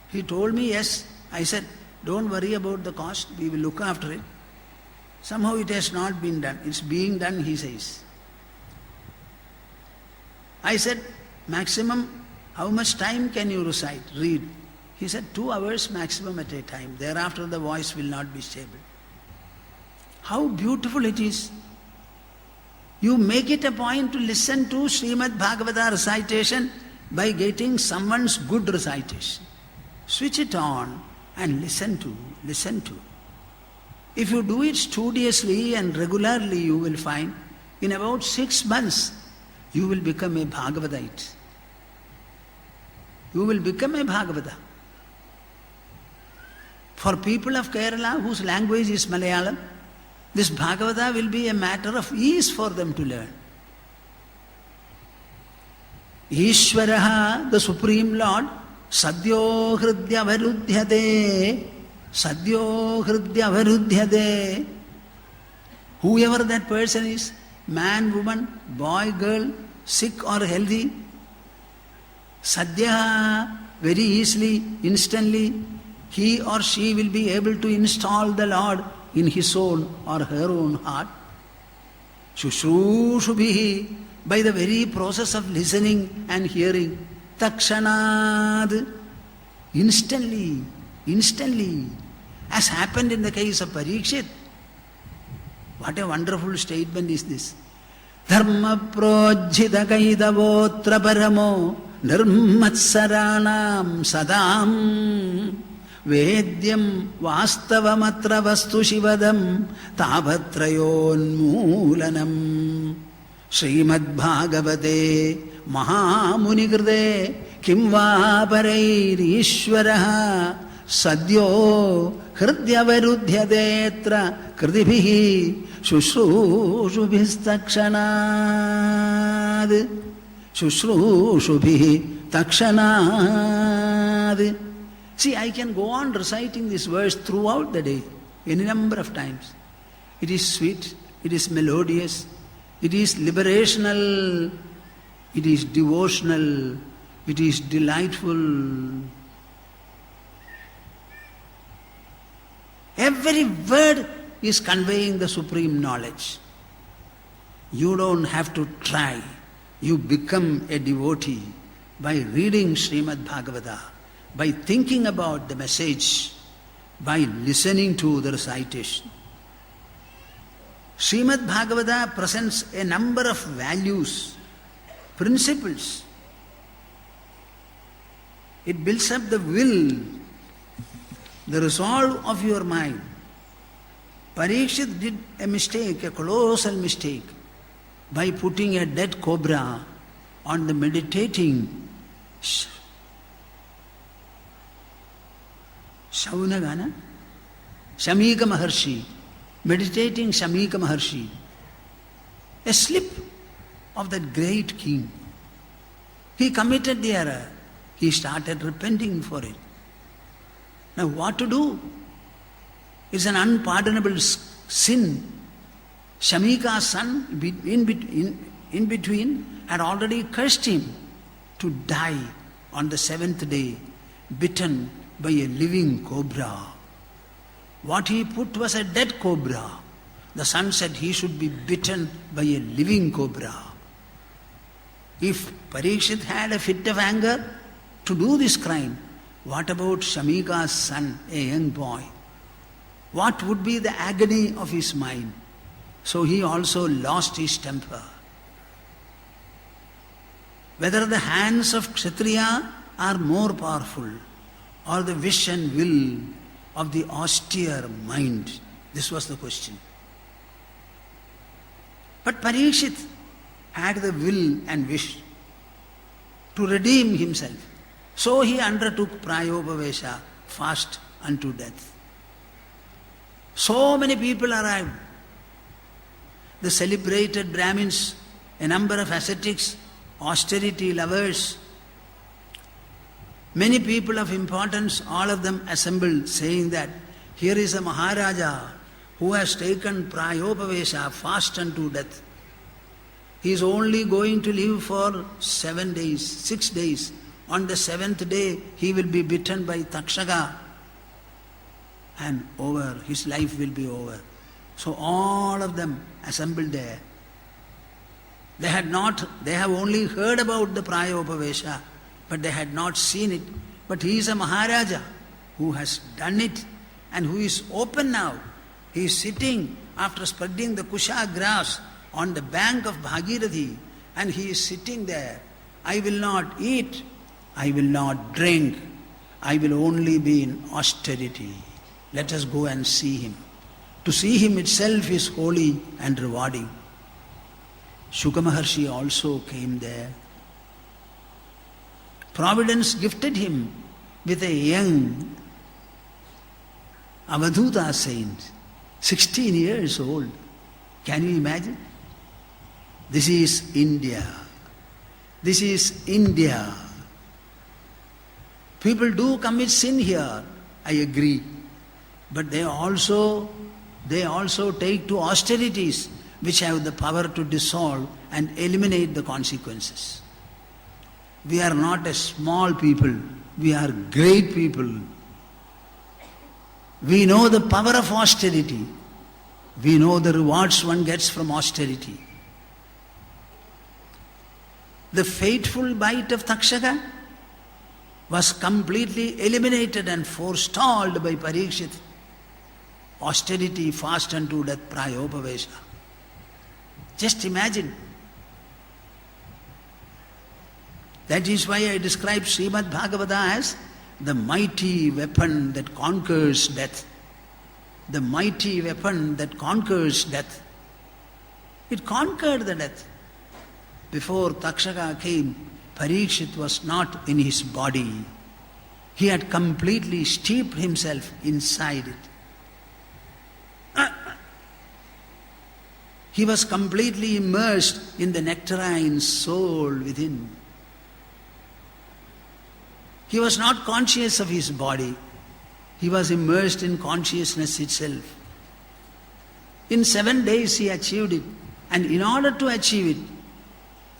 A: He told me yes. I said, don't worry about the cost, we will look after it. Somehow it has not been done. It's being done, he says. I said, maximum, how much time can you recite, read? He said, 2 hours maximum at a time. Thereafter the voice will not be stable. How beautiful it is. You make it a point to listen to Srimad Bhagavata recitation by getting someone's good recitation. Switch it on and listen to. If you do it studiously and regularly, you will find in about 6 months, you will become a Bhagavatite. You will become a Bhagavata. For people of Kerala whose language is Malayalam, this Bhagavata will be a matter of ease for them to learn. Ishvaraha, the Supreme Lord, Sadhyo Hridya Varudhyade. Whoever that person is, man, woman, boy, girl, sick or healthy, Sadhya, very easily, instantly, he or she will be able to install the Lord in his own or her own heart. Shushrushubihi, by the very process of listening and hearing, takshanad, instantly, as happened in the case of Parikshit. What a wonderful statement is this. Dharma projhita kaidavotra paramo nirmatsaranam sadam Vedyam vastavamatra vastu shivadam tapatrayonmoolanam Srimad Bhagavate Mahamuni kim va parairishvaraha sadyo hridyavaruddhyadetra kridibhihi shushrushubihi takshanad. See, I can go on reciting this verse throughout the day, any number of times. It is sweet, it is melodious, it is liberational, it is devotional, it is delightful. Every word is conveying the supreme knowledge. You don't have to try. You become a devotee by reading Srimad Bhagavata, by thinking about the message, by listening to the recitation. Srimad Bhagavata presents a number of values, principles. It builds up the will, the resolve of your mind. Parikshit did a mistake, a colossal mistake, by putting a dead cobra on the meditating Shaunagana? Shamika Maharshi, meditating Shamika Maharshi. A slip of that great king. He committed the error. He started repenting for it. Now what to do? It's an unpardonable sin. Shamika's son, in between, had already cursed him to die on the 7th day, bitten by a living cobra. What he put was a dead cobra. The son said he should be bitten by a living cobra. If Parikshit had a fit of anger to do this crime, what about Shamika's son, a young boy? What would be the agony of his mind? So he also lost his temper. Whether the hands of Kshatriya are more powerful or the wish and will of the austere mind? This was the question. But Parikshit had the will and wish to redeem himself. So he undertook Prayopavesha, fast unto death. So many people arrived. The celebrated Brahmins, a number of ascetics, austerity lovers. Many people of importance, all of them assembled, saying that here is a Maharaja who has taken prayopavesha, fast unto death. He is only going to live for 7 days, 6 days. On the 7th day, he will be bitten by Takshaka, and over, his life will be over. So all of them assembled there. They have only heard about the prayopavesha, but they had not seen it. But he is a Maharaja who has done it and who is open now. He is sitting after spreading the kusha grass on the bank of Bhagirathi, and he is sitting there. I will not eat, I will not drink, I will only be in austerity. Let us go and see him. To see him itself is holy and rewarding. Shuka Maharshi also came there. Providence gifted him with a young Avadhuta saint, 16 years old. Can you imagine? This is India. This is India. People do commit sin here, I agree. But they also take to austerities which have the power to dissolve and eliminate the consequences. We are not a small people, we are great people. We know the power of austerity. We know the rewards one gets from austerity. The fateful bite of Takshaka was completely eliminated and forestalled by Parikshit. Austerity, fast unto death, prayopavesha. Just imagine. That is why I describe Srimad Bhagavata as the mighty weapon that conquers death. The mighty weapon that conquers death. It conquered the death. Before Takshaka came, Parikshit was not in his body. He had completely steeped himself inside it. He was completely immersed in the nectarine soul within. He was not conscious of his body. He was immersed in consciousness itself. In 7 days he achieved it. And in order to achieve it,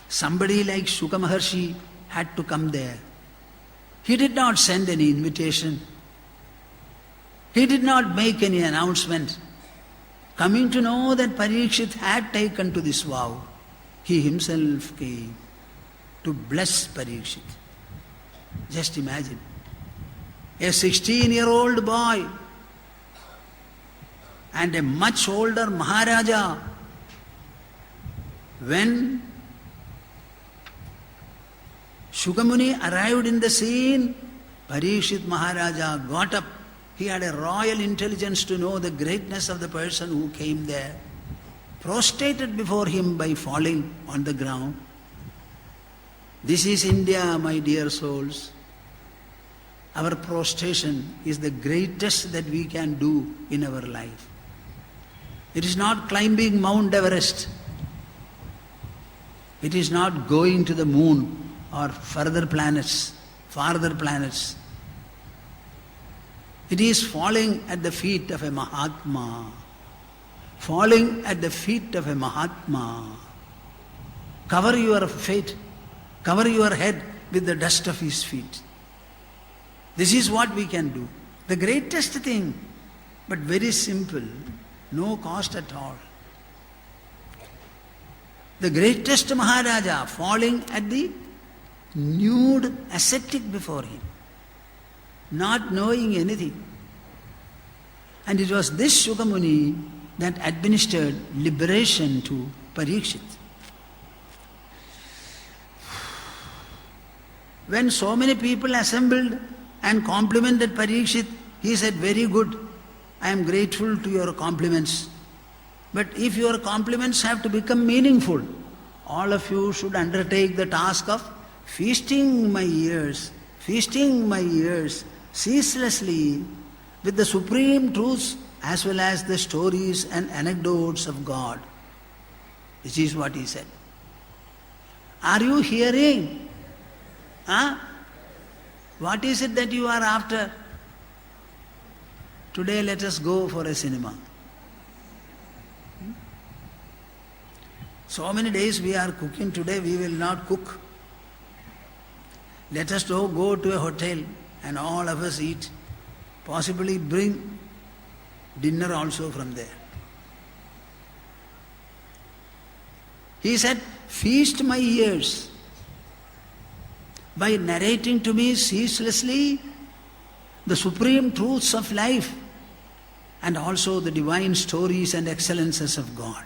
A: somebody like Shuka Maharshi had to come there. He did not send any invitation. He did not make any announcement. Coming to know that Parikshit had taken to this vow, he himself came to bless Parikshit. Just imagine. A 16-year-old boy and a much older Maharaja. When Shukamuni arrived in the scene, Parikshit Maharaja got up. He had a royal intelligence to know the greatness of the person who came there. Prostrated before him by falling on the ground. This is India, my dear souls. Our prostration is the greatest that we can do in our life. It is not climbing Mount Everest. It is not going to the moon or farther planets. It is falling at the feet of a Mahatma. Falling at the feet of a Mahatma. Cover your feet, cover your head with the dust of his feet. This is what we can do. The greatest thing, but very simple, no cost at all. The greatest Maharaja falling at the nude ascetic before him, not knowing anything. And it was this Shukamuni that administered liberation to Parikshit. When so many people assembled and complimented Parikshit, he said, "Very good, I am grateful to your compliments. But if your compliments have to become meaningful, all of you should undertake the task of feasting my ears ceaselessly with the supreme truths as well as the stories and anecdotes of God." This is what he said. Are you hearing? Huh? What is it that you are after? Today let us go for a cinema. So many days we are cooking, today we will not cook. Let us go to a hotel and all of us eat. Possibly bring dinner also from there. He said, feast my ears by narrating to me ceaselessly the supreme truths of life and also the divine stories and excellences of God.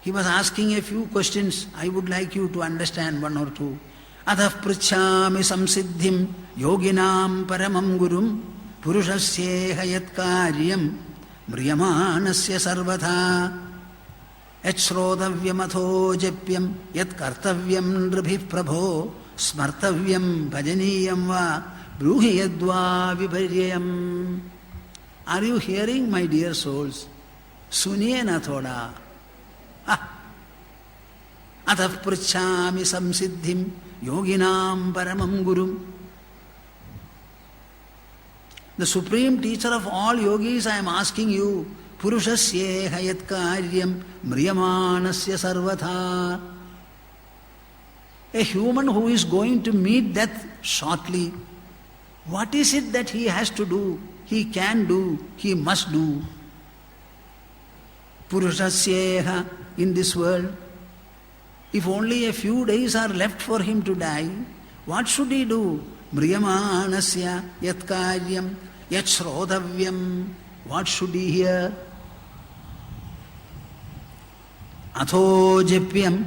A: He was asking a few questions. I would like you to understand one or two. Adha pruchhami samsiddhim yoginam paramam gurum purushasyeha yat karyam mriyamanasya sarvatha yat shrodavyam japyam yat kartavyam nribhih prabho smartavyam bhajaniyam va bruhi yadva viparyayam. Are you hearing, my dear souls? Suniye na thoda. Atah pruchhami samsiddhim yoginam paramam gurum. The supreme teacher of all yogis, I am asking you, purushasyeha yat karyam mriyamanasya sarvatha. A human who is going to meet death shortly, what is it that he has to do, he can do, he must do? Purushasyeha, in this world, if only a few days are left for him to die, what should he do? Mriyamanasya yat karyam yat shrodavyam. What should he hear? Atho japyam.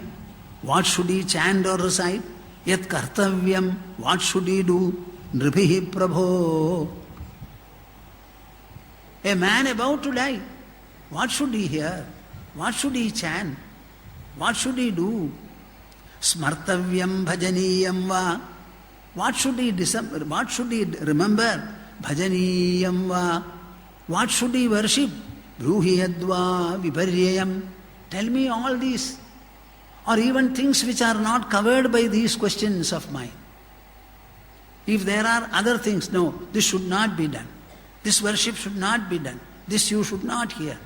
A: What should he chant or recite? Yat kartavyam. What should he do? Nribhih prabho. A man about to die, what should he hear? What should he chant? What should he do? Smartavyam bhajaniyam va. What should he remember? Bhajaniyam va. What should he worship? Bruhi yadva viparyayam. Tell me all these. Or even things which are not covered by these questions of mine. If there are other things, no, this should not be done. This worship should not be done. This you should not hear.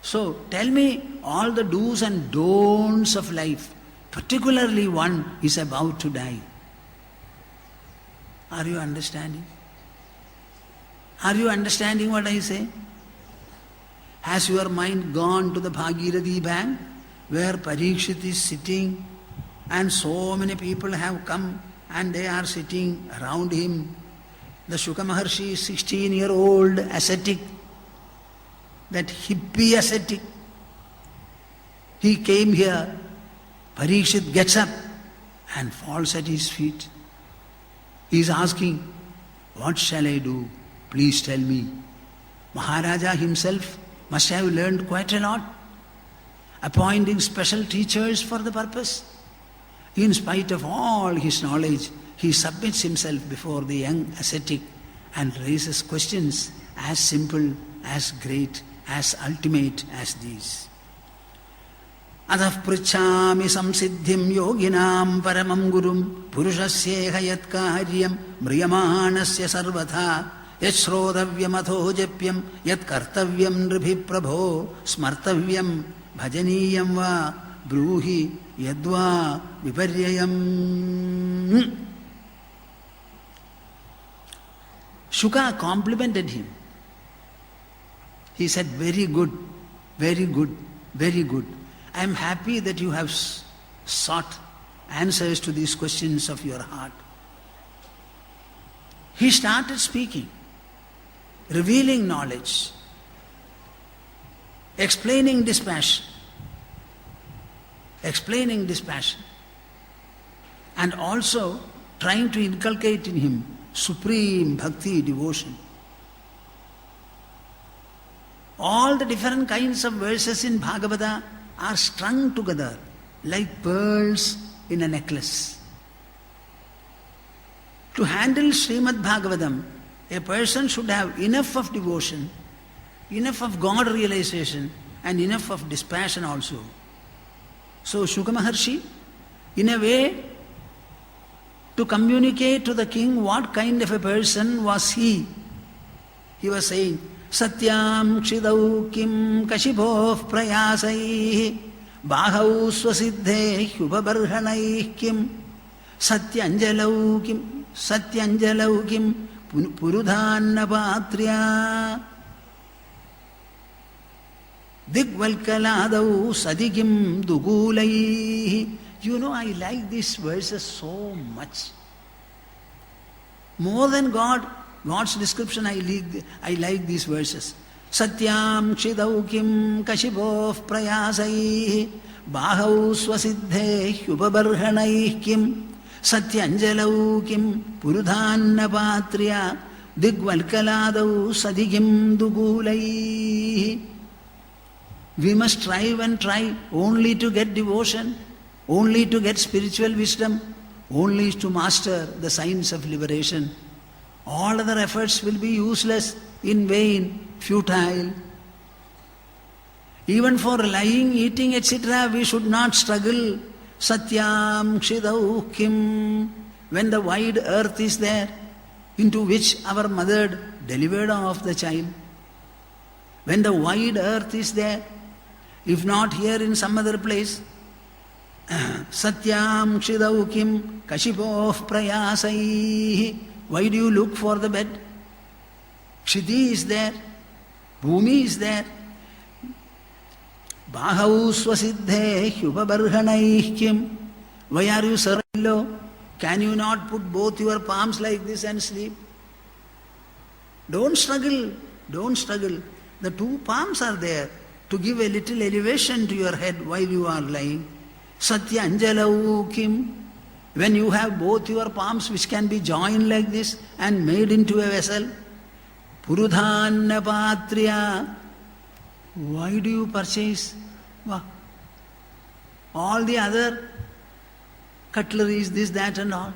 A: So tell me all the do's and don'ts of life. Particularly one is about to die. Are you understanding? Are you understanding what I say? Has your mind gone to the Bhagirathi bank where Parikshit is sitting and so many people have come and they are sitting around him? The Shuka Maharshi is 16-year-old ascetic, that hippie ascetic. He came here, Parikshit gets up and falls at his feet. He is asking, what shall I do? Please tell me. Maharaja himself must have learned quite a lot, appointing special teachers for the purpose. In spite of all his knowledge, he submits himself before the young ascetic and raises questions as simple, as great, as ultimate as these. Adha pruchhami samsiddhim yoginam paramam gurum purushasyeha yat karyam mriyamanasya sarvatha yat shrodavyam atho japyam yat kartavyam nribhih prabho smartavyam bhajaniyam va bruhi yadva viparyayam. Shuka complimented him. He said, very good, very good, very good. I am happy that you have sought answers to these questions of your heart. He started speaking, revealing knowledge, explaining dispassion, and also trying to inculcate in him supreme bhakti, devotion. All the different kinds of verses in Bhagavata are strung together like pearls in a necklace. To handle Srimad Bhagavatam, a person should have enough of devotion, enough of God realization, and enough of dispassion also. So Shuka Maharshi in a way to communicate to the king what kind of a person was he. He was saying, Satyam kshidau kim kashibhof prayasai bahau swasiddhe hyupabarhanai kim satyanjalau kim purudhanna patriya digvalkaladau sadigim dugulai. You know, I like these verses so much. More than God's description, I like these verses. Satyam kshidau kim kashibhof prayasai bahau swasiddhe hyupabarhanai kim satyanjalau kim purudhanna patriya digvalkaladau sadigim dugulai. We must strive and try only to get devotion, only to get spiritual wisdom, only to master the science of liberation. All other efforts will be useless, in vain, futile. Even for lying, eating, etc., we should not struggle. Satyam kshidau kim. When the wide earth is there, into which our mother delivered of the child. When the wide earth is there, if not here in some other place, Satyam kshidau kim kashibhof prayasai. Why do you look for the bed? Kshiti is there, Bhumi is there. Bahau swasiddhe hyupabarhanai kim. Why are you serving low? Can you not put both your palms like this and sleep? Don't struggle, don't struggle. The two palms are there to give a little elevation to your head while you are lying. Satyanjalau kim. When you have both your palms which can be joined like this and made into a vessel. Purudhanna patriya. Why do you purchase all the other cutleries, this, that and all?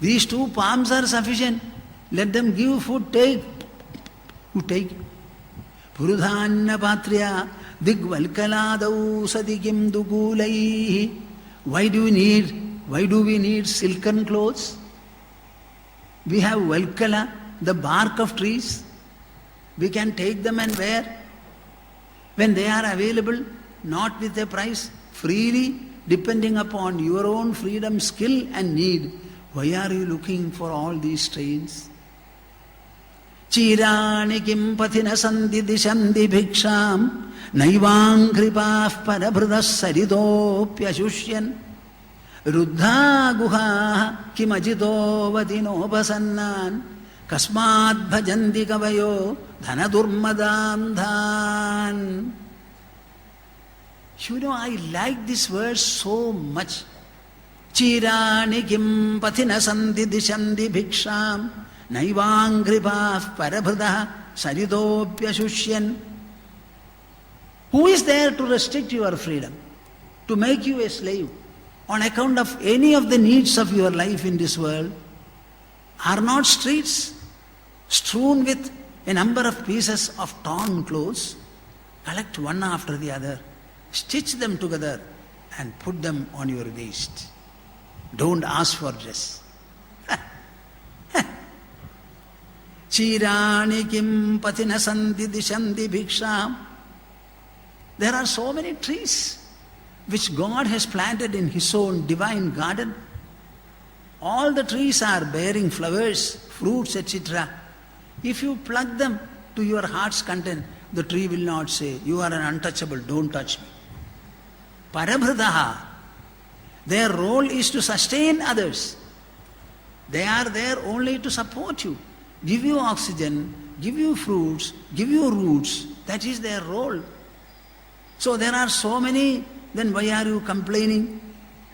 A: These two palms are sufficient. Let them give food, take. You take. Purudhanna patriya digvalkaladau sadigim dugulai. Why do we need silken clothes? We have valkala, the bark of trees. We can take them and wear. When they are available, not with a price, freely, depending upon your own freedom, skill and need. Why are you looking for all these strains? Chirani kim pathina sandhi dishandi bhiksham naivang kripah parabhrudas saridopyashushyan ruddha guha kim ajito vadinopasannan kasmat bhajanti kavayo dhanadurmadandhan. You know, I like this verse so much. Chirani kim pathina sandhi dishandi bhiksham naivang kripah parabhrudah saridopyashushyan. Who is there to restrict your freedom, to make you a slave on account of any of the needs of your life in this world? Are not streets strewn with a number of pieces of torn clothes? Collect one after the other, stitch them together and put them on your waist. Don't ask for dress. Chirani kim pathina sandhi dishandi bhiksham. There are so many trees which God has planted in His own divine garden. All the trees are bearing flowers, fruits, etc. If you pluck them to your heart's content, the tree will not say, you are an untouchable, don't touch me. Parabhradaha. Their role is to sustain others. They are there only to support you, give you oxygen, give you fruits, give you roots. That is their role. So there are so many, then why are you complaining?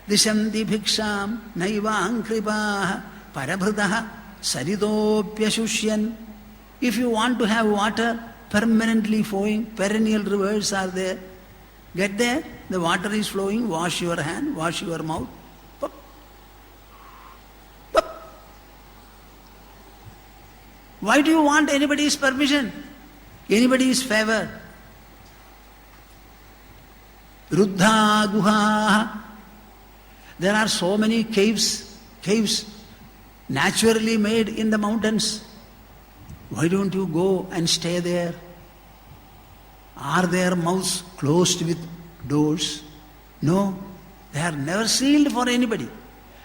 A: Dishanti bhiksham naivang kripah parabhradaha saridopyashushyan. If you want to have water permanently flowing, perennial rivers are there. Get there, the water is flowing, wash your hand, wash your mouth. Pop. Pop. Why do you want anybody's permission? Anybody's favor? Ruddha guha There are so many caves naturally made in the mountains. Why don't you go and stay there? Are their mouths closed with doors? No, they are never sealed for anybody.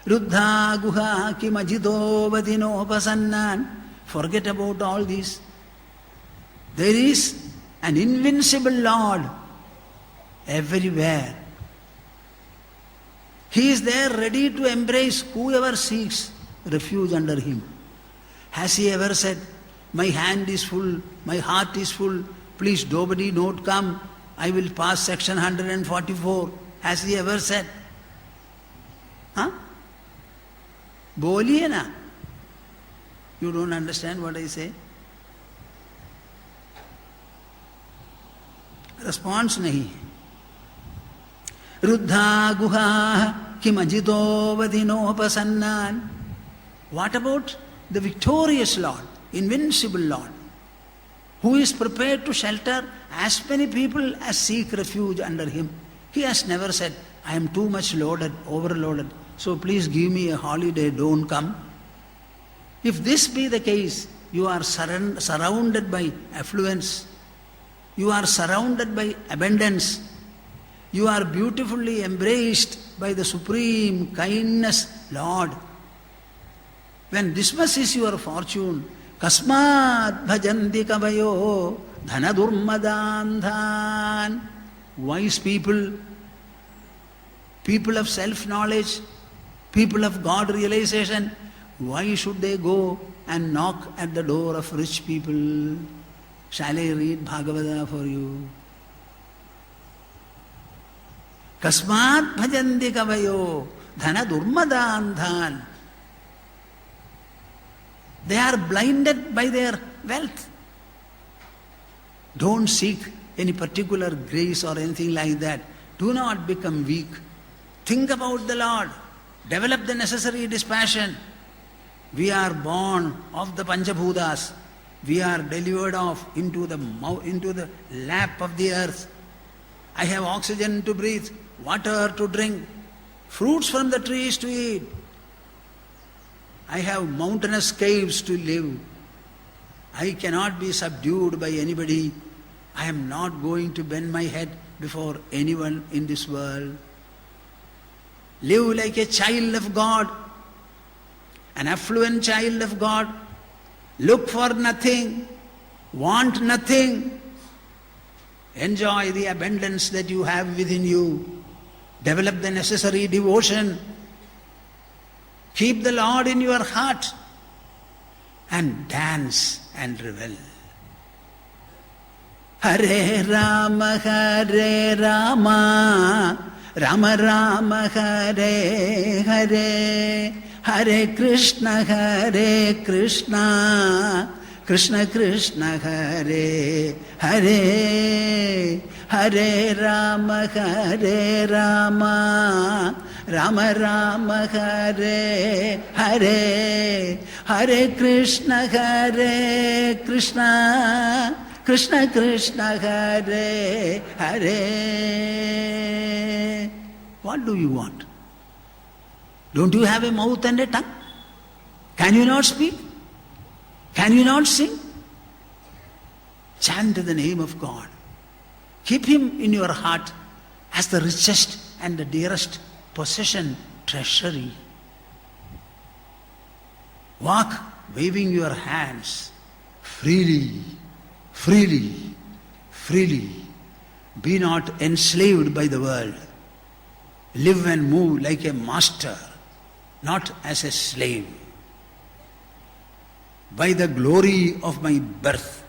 A: Ruddha guha kimajito vadinopasannan. Forget about all this. There is an invincible Lord everywhere. He is there ready to embrace whoever seeks refuge under Him. Has He ever said, my hand is full, my heart is full, please nobody not come, I will pass section 144. Has He ever said? Huh? Boliye na. You don't understand what I say? Response nahi. Ruddha guha kimajito vadinopasannan. What about the victorious Lord, invincible Lord, who is prepared to shelter as many people as seek refuge under Him? He has never said, I am too much loaded, overloaded, so please give me a holiday, don't come. If this be the case, you are surrounded by affluence, you are surrounded by abundance, you are beautifully embraced by the supreme kindness Lord. When this much is your fortune, kasmat bhajanti kavayo dhanadurmadandhan. Wise people, people of self-knowledge, people of God realization, why should they go and knock at the door of rich people? Shall I read Bhagavata for you? Kasmat bhajanti kavayo dhanadurmadandhan. They are blinded by their wealth. Don't seek any particular grace or anything like that. Do not become weak. Think about the Lord. Develop the necessary dispassion. We are born of the Panchabhutas. We are delivered off into the lap of the earth. I have oxygen to breathe, water to drink, fruits from the trees to eat. I have mountainous caves to live. I cannot be subdued by anybody. I am not going to bend my head before anyone in this world. Live like a child of God, an affluent child of God. Look for nothing, want nothing. Enjoy the abundance that you have within you. Develop the necessary devotion. Keep the Lord in your heart and dance and revel. Hare Rama, Rama Rama, Hare Hare, Hare Krishna, Krishna Krishna, Hare Hare, Hare Rama, Rama Rama, Hare Hare, Hare Krishna, Krishna Krishna, Hare Hare. What do you want? Don't you have a mouth and a tongue? Can you not speak? Can you not sing? Chant the name of God. Keep Him in your heart as the richest and the dearest possession, treasury. Walk waving your hands freely, freely, freely. Be not enslaved by the world. Live and move like a master, not as a slave. By the glory of my birth,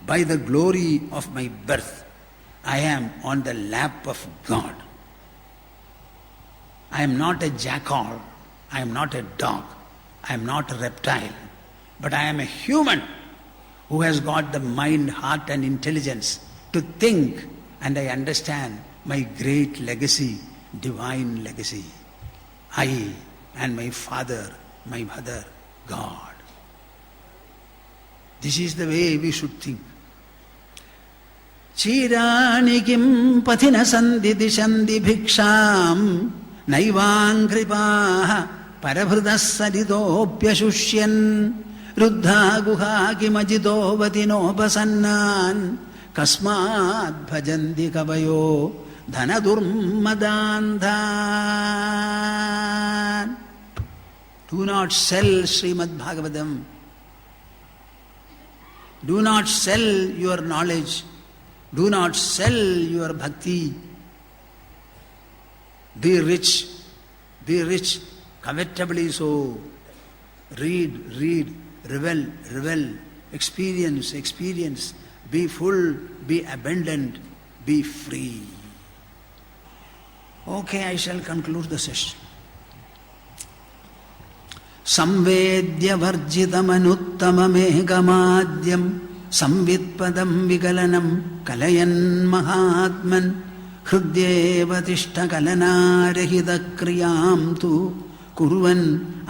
A: by the glory of my birth, I am on the lap of God. I am not a jackal, I am not a dog, I am not a reptile, but I am a human who has got the mind, heart and intelligence to think, and I understand my great legacy, divine legacy. I and my father, my mother, God. This is the way we should think. Chirani kim pathina sandhi dishandi bhiksham നൈവാംഘ്രിപാഃ പരഭൃതഃ സരിതോപ്യശുഷ്യൻ രുദ്ധാ ഗുഹാ കിമജിതോവതിനോപസന്നാൻ കസ്മാത് ഭജന്തി കവയോ ധനദുർമദാന്ധാൻ. Do not sell Srimad Bhagavatam. Do not sell your knowledge. Do not sell your bhakti. Be rich, covetably so. Read, revel, experience. Be full, be abundant, be free. Okay, I shall conclude the session. സംവേദ്യവർജിതമനുത്തമമേകമാദ്യം സംവിത്പദം വികലനം കലയൻ മഹാത്മൻ ഹൃദ്യേവ തിഷ്ഠകലനാരഹിതക്രിയാം തു കുർവൻ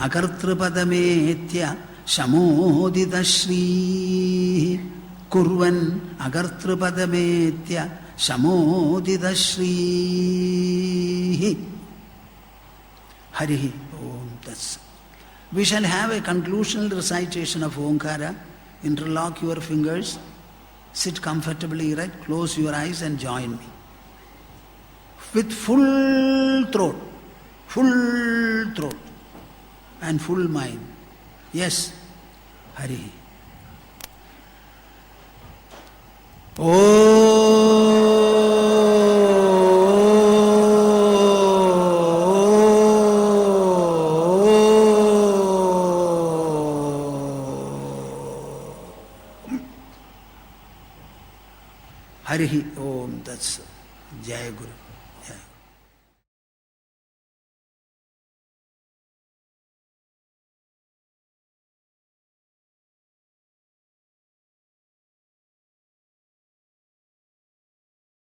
A: അകർത്തൃപദമേത്യ ശമോദിതശ്രീ. കുർവൻ അകർത്തൃപദമേത്യ ശമോദിതശ്രീ. ഹരി ഓം തത്സത്. We shall have a conclusional recitation of Omkara. Interlock your fingers, sit comfortably erect, close your eyes and join me. With full throat and full mind. Yes, Hari. Harihi Om Tats. Jai Guru.